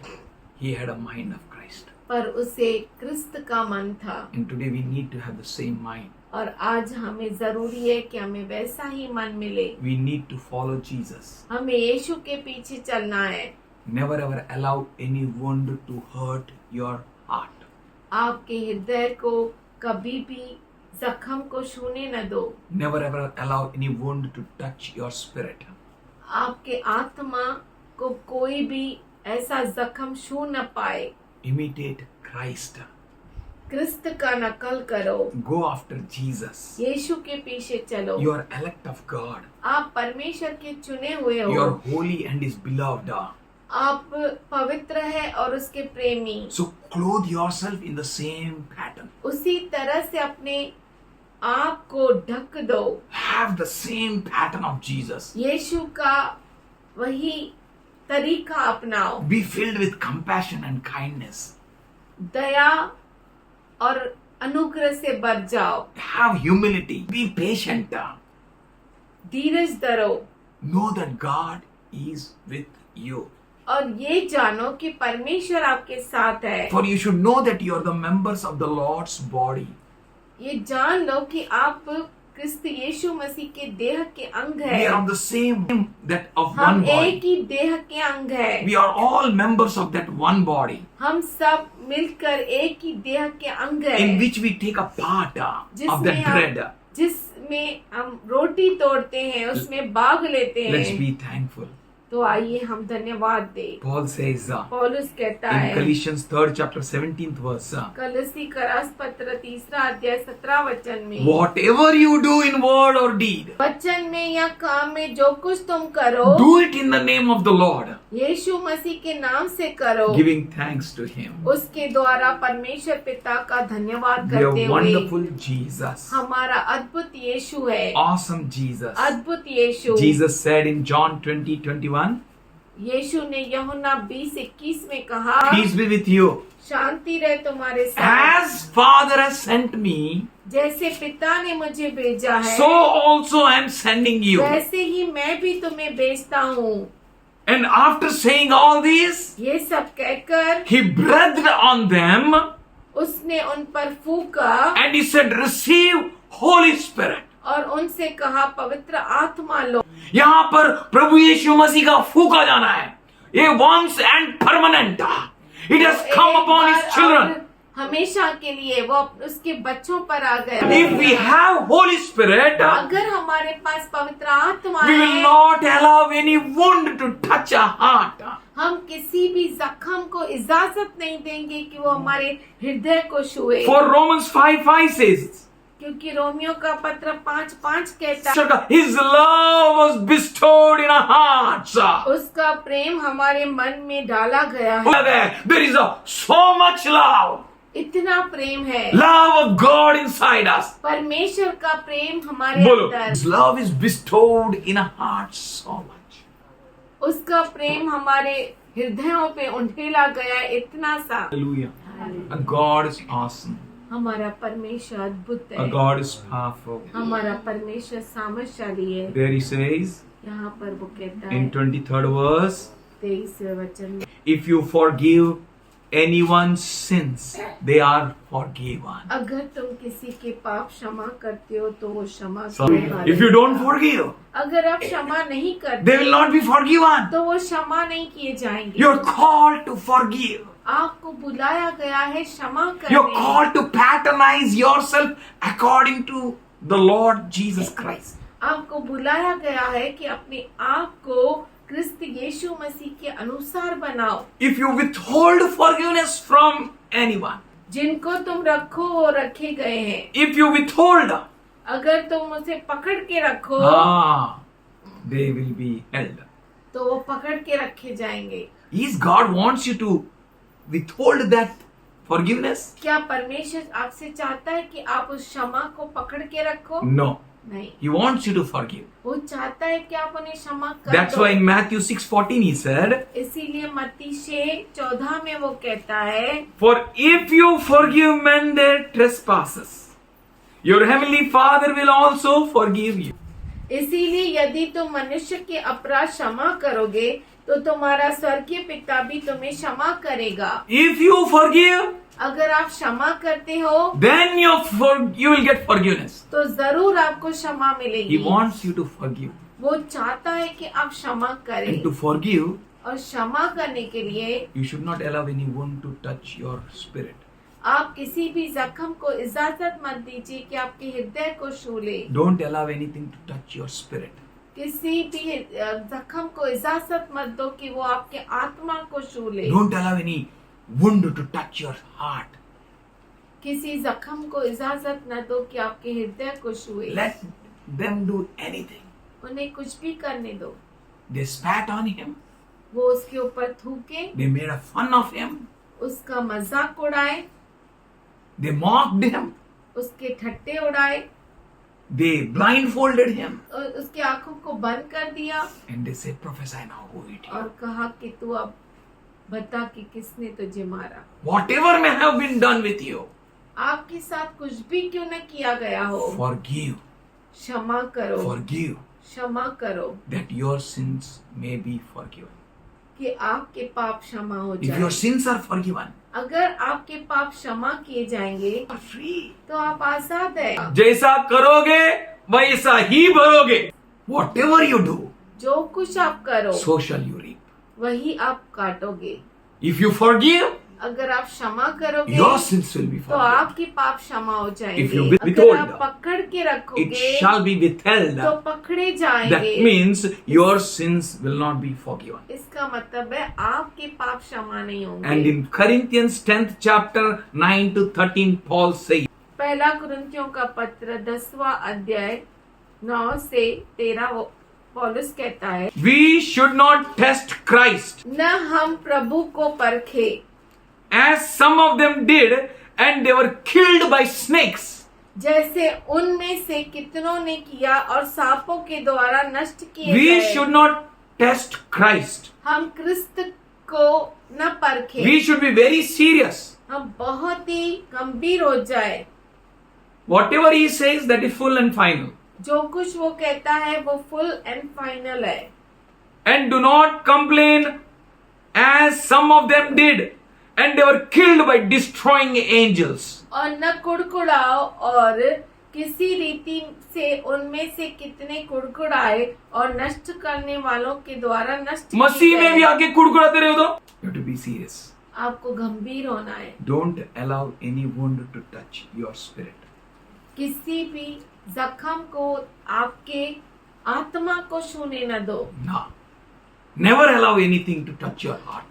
he had a mind of Christ.
पर उसे क्रिस्त का मन था।
And today we need to have the same mind.
और आज हमें जरूरी है कि हमें वैसा ही मन मिले।
We need to follow Jesus.
हमें यीशु के पीछे चलना है।
Never ever allow any wound to hurt your heart.
आपके हृदय को कभी भी जख्म को छूने न दो।
Never ever allow any wound to touch your spirit.
आपके आत्मा को कोई भी ऐसा जख्म छू न पाए।
Imitate Christ.
क्रिस्त का नकल करो,
Go after Jesus.
यीशु के पीछे चलो।
You are elect of God.
आप परमेश्वर के चुने हुए
You are
हो,
holy and is beloved.
आप पवित्र है और उसके प्रेमी।
So clothe yourself in the same pattern.
उसी तरह से अपने आप को ढक दो,
Have the same pattern of Jesus.
यीशु का वही तरीका अपनाओ।
Be filled with compassion and kindness.
दया और अनुग्रह से भर जाओ।
Have humility. Be patient.
धीरज धरो
Know that God is with you.
और ये जानो कि परमेश्वर आपके साथ है।
For you should know that you are the members of the Lord's body.
ये जान लो कि आप क्रिस्त यीशु मसीह के देह के अंग
We are
है।
of the same that of one
हम
body.
एक ही देह के अंग है।
We are all members of that one body
हम सब मिलकर एक ही देह के अंग है,
in which we take a part of that bread.
जिसमें हम रोटी तोड़ते हैं, उसमें भाग लेते
Let's
हैं।
be thankful.
तो आइए हम धन्यवाद दें।
Paul says
पौलुस कहता
in
है
Galatians 3rd chapter 17th verse,
कलसी करास पत्र 3 अध्याय 17 वचन में,
whatever you do in word or deed,
वचन में या काम में जो कुछ तुम करो,
do it in the name of the Lord,
यीशु मसीह के नाम से करो,
giving thanks to Him.
उसके द्वारा परमेश्वर पिता का धन्यवाद
We are
करते हुए।
wonderful Jesus.
हमारा अद्भुत यीशु है,
Awesome Jesus.
अद्भुत यीशु।
Jesus said in John 20:21,
यीशु ने यूहन्ना 20:21 में कहा,
peace be with you.
शांति रहे तुम्हारे साथ।
As Father has sent me,
जैसे पिता ने मुझे भेजा है,
so also I am sending you.
वैसे ही मैं भी तुम्हें भेजता हूँ।
And after saying all this,
ये सब कहकर
He breathed on them
उसने उन पर फूका
and He said, receive Holy Spirit.
और उनसे कहा, पवित्र आत्मा लो।
यहाँ पर प्रभु यीशु मसीह का फूका जाना है। ये once and permanent. It has come upon His
एक बार
children.
और हमेशा के लिए वो उसके बच्चों पर आ गया।
If we have Holy Spirit,
अगर हमारे पास पवित्र आत्मा
we will
है,
not allow any wound to touch our heart.
हम किसी भी जख्म को इजाजत नहीं देंगे कि वो हमारे हृदय को छुए।
For Romans 5:5 says,
क्योंकि रोमियो का पत्र 5:5 कहता है,
His love was bestowed in our hearts.
उसका प्रेम हमारे मन में डाला गया है।
There is so much love.
इतना प्रेम है,
Love of God inside us.
परमेश्वर का प्रेम हमारे
बोलो,
अंदर।
His love is bestowed in our hearts so much.
उसका प्रेम हमारे हृदयों पे उंडेला गया है, इतना सा।
Hallelujah. Our God is awesome.
हमारा परमेश्वर अद्भुत
Our
है,
God is powerful.
हमारा परमेश्वर सामर्थशाली है।
There He says
यहाँ पर वो कहता है
in 23rd verse,
23वें वचन में,
if you forgive anyone's sins, they are forgiven.
अगर तुम किसी के पाप क्षमा करते हो तो वो क्षमा
So,
करने वाले
if you don't
हैं।
forgive,
अगर आप क्षमा नहीं
they
करते
will not be forgiven.
तो वो क्षमा नहीं किए जाएंगे।
You're called to forgive.
आपको बुलाया गया है क्षमा
You're
करने।
called to patronize yourself according to the Lord Jesus Christ.
आपको बुलाया गया है कि अपने आप को क्रिस्त यीशु मसीह के अनुसार बनाओ।
If you withhold forgiveness from anyone,
जिनको तुम रखो वो रखे गए हैं।
if you withhold,
अगर तुम उसे पकड़ के रखो
they will be held.
तो वो पकड़ के रखे जाएंगे।
Is God wants you to withhold that forgiveness?
क्या परमेश्वर आपसे चाहता है कि आप उस क्षमा को पकड़ के रखो?
No.
नहीं,
He wants you to forgive.
वो चाहता है कि आप उन्हें क्षमा कर
That's
दो।
why in Matthew 6:14 He said,
इसीलिए मत्ती 6:14 में वो कहता है,
for if you forgive men their trespasses, your heavenly Father will also forgive you.
इसीलिए यदि तुम मनुष्य के अपराध क्षमा करोगे तो तुम्हारा स्वर्गीय पिता भी तुम्हें क्षमा करेगा।
If you forgive,
अगर आप क्षमा करते हो
then you will get forgiveness.
तो जरूर आपको क्षमा
He
मिलेगी।
wants you to forgive.
वो चाहता है कि आप क्षमा
And
करें,
to forgive,
और क्षमा करने के लिए
you should not allow anyone to touch your spirit.
आप किसी भी जख्म को इजाजत मत दीजिए कि आपके हृदय को छू ले।
Don't allow anything to touch your spirit.
किसी भी जख्म को इजाजत मत दो कि वो आपके आत्मा को छू ले।
Don't allow any wound to touch your heart.
किसी जख्म को इजाजत न दो कि आपके हृदय को छुए।
Let them do anything.
उन्हें कुछ भी करने दो।
They spat on him.
वो उसके ऊपर थूके,
They made a fun of him.
उसका मजाक उड़ाए,
They mocked him.
उसके ठट्टे उड़ाए,
They blindfolded him.
और उसकी आंखों को बंद कर दिया
And they said, prophesy now who it is.
और कहा कि तू अब बता कि किसने तुझे मारा।
Whatever may have been done with you,
आपके साथ कुछ भी क्यों न किया गया हो,
forgive,
क्षमा करो,
forgive,
क्षमा करो
that your sins may be forgiven.
कि आपके पाप क्षमा हो
If your
जाए।
sins are forgiven,
अगर आपके पाप क्षमा किए जाएंगे
you are free.
तो आप आजाद है।
जैसा करोगे वैसा ही भरोगे. Whatever you do,
जो कुछ आप करो
so shall you reap.
वही आप काटोगे।
If you forgive,
अगर आप क्षमा करोगे
your sins will be
तो
forgiven.
आपके पाप क्षमा हो जाएंगे।
If you
अगर
withhold,
आप पकड़ के
It
रखोगे
shall be withheld.
तो पकड़े
That
जाएंगे।
means your sins will not be forgiven.
इसका मतलब है आपके पाप क्षमा नहीं
And
होंगे।
in Corinthians 10th chapter 9 to 13, Paul says,
पहला कुरिन्थियों का पत्र 10वां अध्याय 9 से 13 पौलुस कहता है,
we should not test Christ
न हम प्रभु को परखे
as some of them did, and they were killed by snakes.
जैसे उनमें से कितनों ने किया और सांपों के द्वारा नष्ट किए
We
गए।
should not test Christ.
हम क्रिस्त को न परखे,
We should be very serious.
हम बहुत ही गंभीर हो जाए।
Whatever he says, that is full and final.
जो कुछ वो कहता है वो फुल एंड फाइनल है।
And do not complain as some of them did, and they were killed by destroying angels.
और न कुड़कुड़ाओ, और किसी रीति से उनमें से कितने कुड़कुड़ाए और नष्ट करने वालों के द्वारा नष्ट किए
मसीह में भी
गए।
आके कुड़कुड़ाते रहे हो तो you have to be serious.
आपको गंभीर होना है।
Don't allow any wound to touch your spirit.
किसी भी जख्म को आपके आत्मा को छूने न दो।
No. Never allow anything to touch your heart.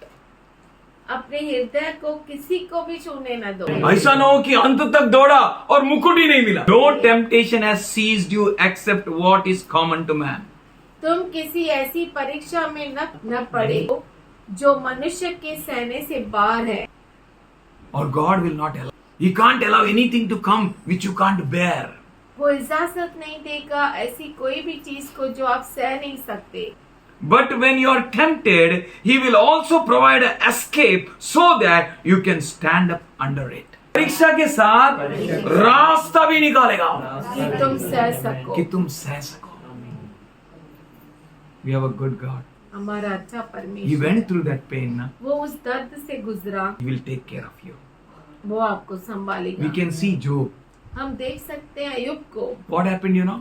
अपने हृदय को किसी को भी छूने न दो।
ऐसा ना हो कि अंत तक दौड़ा और मुकुट ही नहीं मिला. No temptation has seized you except what is common to man.
तुम किसी ऐसी परीक्षा में न पड़े जो मनुष्य के सहने से बाहर है।
Or God will not allow. He can't allow anything to come which you can't bear.
वो इजाजत नहीं देगा ऐसी कोई भी चीज को जो आप सह नहीं सकते।
But when you are tempted, He will also provide an escape so that you can stand up under it. परीक्षा के साथ रास्ता भी निकालेगा
कि तुम सह सको।
कि तुम सह सको. We have a good God.
हमारा अच्छा
He
परमेश्वर,
went through that pain. Na?
वो उस दर्द से गुजरा,
He will take care of you.
वो आपको संभालेगा।
We can see Job.
हम देख सकते हैं अय्यूब को।
What happened, you know?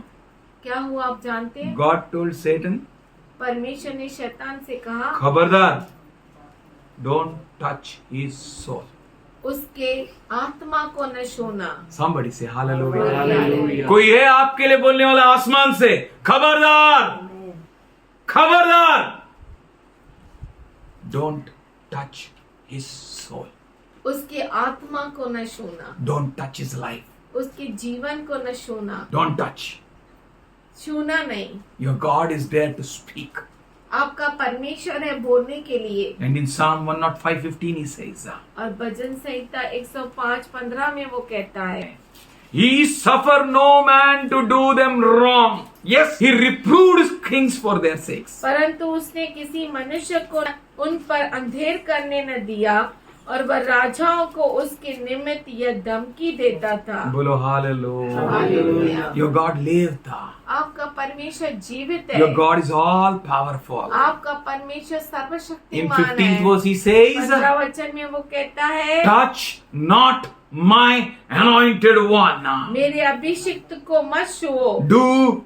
क्या हुआ आप जानते हैं?
God told Satan,
परमेश्वर ने शैतान से कहा,
खबरदार, don't touch his soul.
उसके आत्मा को न छूना।
Somebody say hallelujah.
Hallelujah.
कोई है आपके लिए बोलने वाला आसमान से, खबरदार, खबरदार, don't touch his soul.
उसके आत्मा को न छूना,
Don't touch his life.
उसके जीवन को न छूना,
Don't touch.
छूना नहीं।
Your God is there to speak.
आपका परमेश्वर है बोलने के लिए।
And in Psalm 105:15 he says,
और भजन संहिता 105:15 में वो कहता है,
He suffer no man to do them wrong. Yes, he reproved kings for their sakes.
परंतु उसने किसी मनुष्य को उन पर अंधेर करने न दिया, और वह राजाओं को उसके निमित्त यह धमकी देता था।
बोलो hallelujah.
Hallelujah.
Your God lived.
आपका परमेश्वर जीवित है।
Your God is all powerful.
आपका परमेश्वर
In
सर्वशक्तिमान
15th
है।
verse he says,
15 वचन में वो कहता है,
touch not my anointed one.
मेरे अभिषिक्त को मत छुओ,
Do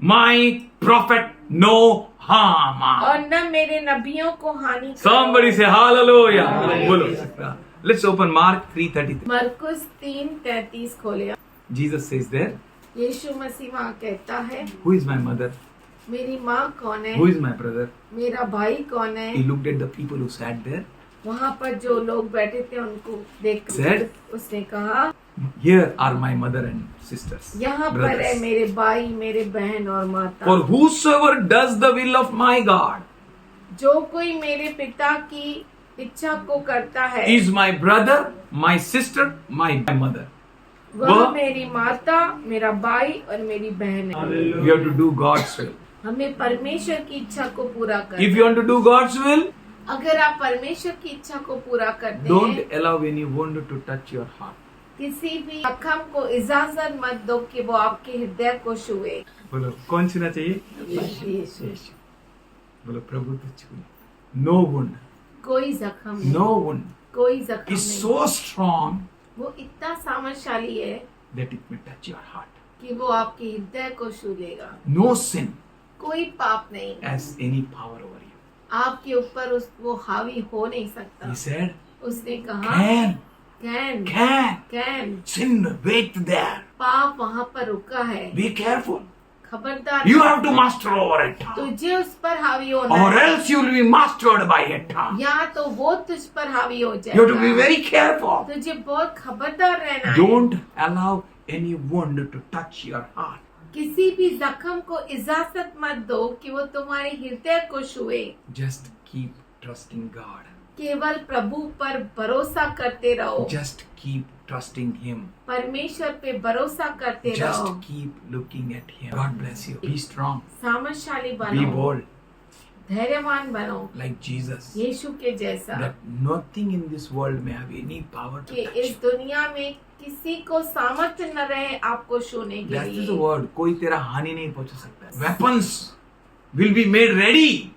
my prophet no harm.
और न मेरे नबियों को हानि करो।
Somebody say hallelujah. बोलो. Let's open Mark 3:33.
मरकुस 3:33 खोले।
Jesus says there,
यीशु मसीह वहाँ कहता है,
who is my mother?
मेरी माँ कौन है,
Who is my brother?
मेरा भाई कौन है।
He looked at the people who sat there.
वहाँ पर जो लोग बैठे थे उनको देख
Said,
उसने कहा,
Here are my mother and sisters.
यहाँ पर
brothers.
है मेरे भाई, मेरे बहन और माता।
For whosoever does the will of my God,
जो कोई मेरे पिता की इच्छा को करता है
is my brother, my sister, my mother.
वह मेरी माता, मेरा भाई और मेरी बहन है।
We have to do God's will.
हमें परमेश्वर की इच्छा को पूरा
If
करना।
you want to do God's will,
अगर आप परमेश्वर की इच्छा को पूरा करते
don't
हैं,
allow any wound to touch your heart.
किसी भी जख्म को इजाजत मत दो कि वो आपके हृदय को छुए।
बोलो कौन छूना चाहिए?
यीशु।
बोलो प्रभु तो छू। No wound,
कोई जख्म नहीं,
no wound
कोई जख्म
is
नहीं।
so strong
वो इतना सामर्थ्यशाली है
that it may touch your heart.
कि वो आपके हृदय को छू लेगा।
No sin
कोई पाप नहीं
has any power over you.
आपके ऊपर वो हावी हो नहीं सकता।
He said,
उसने कहा
can
can
sin wait there.
पाप वहाँ पर रुका है।
Be careful.
खबरदार,
You have to master over it.
तुझे उस पर हावी होना
Or
है,
else you will be mastered by it.
या तो वो तुझ पर हावी हो
You have to be
जाएगा।
very careful.
तुझे बहुत खबरदार रहना है।
Don't allow any wound to touch your heart.
किसी भी जख्म को इजाजत मत दो कि वो तुम्हारे हृदय को छुए।
Just keep trusting God.
केवल प्रभु पर भरोसा करते रहो।
Just keep trusting Him.
परमेश्वर पे भरोसा करते रहो।
Just keep looking at Him. God bless you. Be strong.
सामर्थ्यशाली
Be
बनो,
bold
धैर्यवान बनो,
like Jesus.
यीशु के जैसा।
That nothing in this world may have any power to
कि
touch
इस
you.
दुनिया में किसी को सामर्थ्य न रहे आपको छूने के
That is the
लिए।
word. कोई तेरा हानि नहीं पहुंचा सकता. Weapons will be made ready.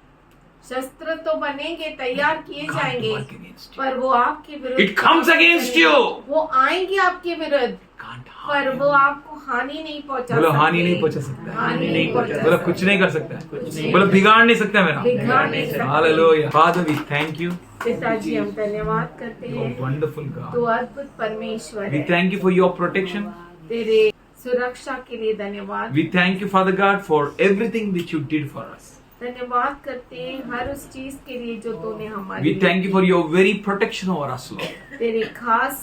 शस्त्र तो बनेंगे, तैयार किए
Can't
जाएंगे,
work against you.
पर वो आपके विरुद्ध
It comes against you.
वो आएंगे आपके विरुद्ध,
Can't
पर
harm
वो
you.
आपको हानि नहीं पहुंचा
बोलो
सकते।
हानि नहीं पहुंचा सकता है.
हानि नहीं पहुंचा
बोलो
सकते।
कुछ नहीं कर सकता है.
नहीं।
बोलो बिगाड़ नहीं सकता मेरा.
बिगाड़ नहीं सकते।
Hallelujah. Father, we thank you.
पिताजी हम धन्यवाद करते
You are
हैं,
wonderful
तो
God.
अद्भुत परमेश्वर
We
है।
thank you for your protection.
तेरे सुरक्षा के लिए धन्यवाद।
We thank you, Father God, for everything which you did for us.
धन्यवाद करते हैं हर उस चीज के लिए जो तूने हमारे
We
लिए
thank you for your very protection over us, Lord.
तेरी खास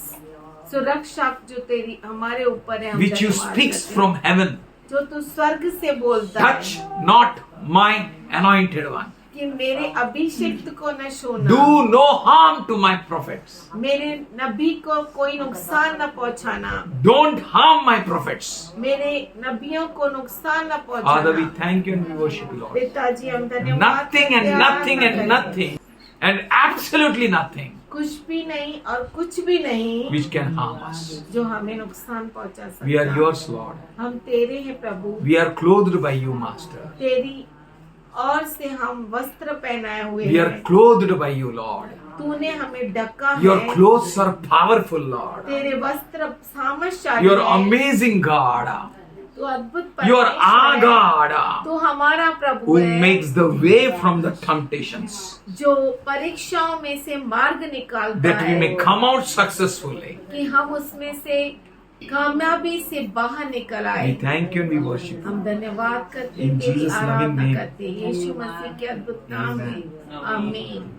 सुरक्षा जो तेरी हमारे ऊपर है, हम
Which you
धन्यवाद
speaks
करते हैं।
from heaven.
जो तू स्वर्ग से बोलता
Touch
है
not my anointed one.
कि मेरे अभिषिक्त को न छूना,
Do no harm to my prophets.
मेरे नबी को कोई नुकसान न पहुंचाना,
Don't harm my prophets.
मेरे नबियों को नुकसान न
Father, we
पहुंचाना।
thank you and we worship you, Lord.
पिताजी हम धन्यवाद
Nothing
करते
and
हैं,
nothing
आराधना
and
करते हैं।
nothing and absolutely nothing
कुछ भी नहीं और कुछ भी नहीं
which can harm us.
जो हमें नुकसान पहुंचा सकता।
We are yours, Lord.
हम तेरे हैं प्रभु,
We are clothed by you, Master.
तेरी और से हम वस्त्र पहनाए हुए
We are
हैं।
clothed by you, Lord.
तूने हमें ढका
Your
है,
clothes are powerful, Lord.
तेरे वस्त्र सामर्थ्यशाली
You're
है।
amazing God.
तू अद्भुत
You're
परमेश्वर
our
है।
God
तू हमारा प्रभु
who
है,
makes the way from the temptations
जो परीक्षाओं में से मार्ग निकालता
that we
है
may come out successfully.
कि हम उसमें से कामयाबी से बाहर निकल आए।
We thank you and we worship you.
हम धन्यवाद करते
In
हैं, तेरी
Jesus' loving
आराधना
name.
करते हैं, यीशु मसीह के अद्भुत नाम में, आमीन।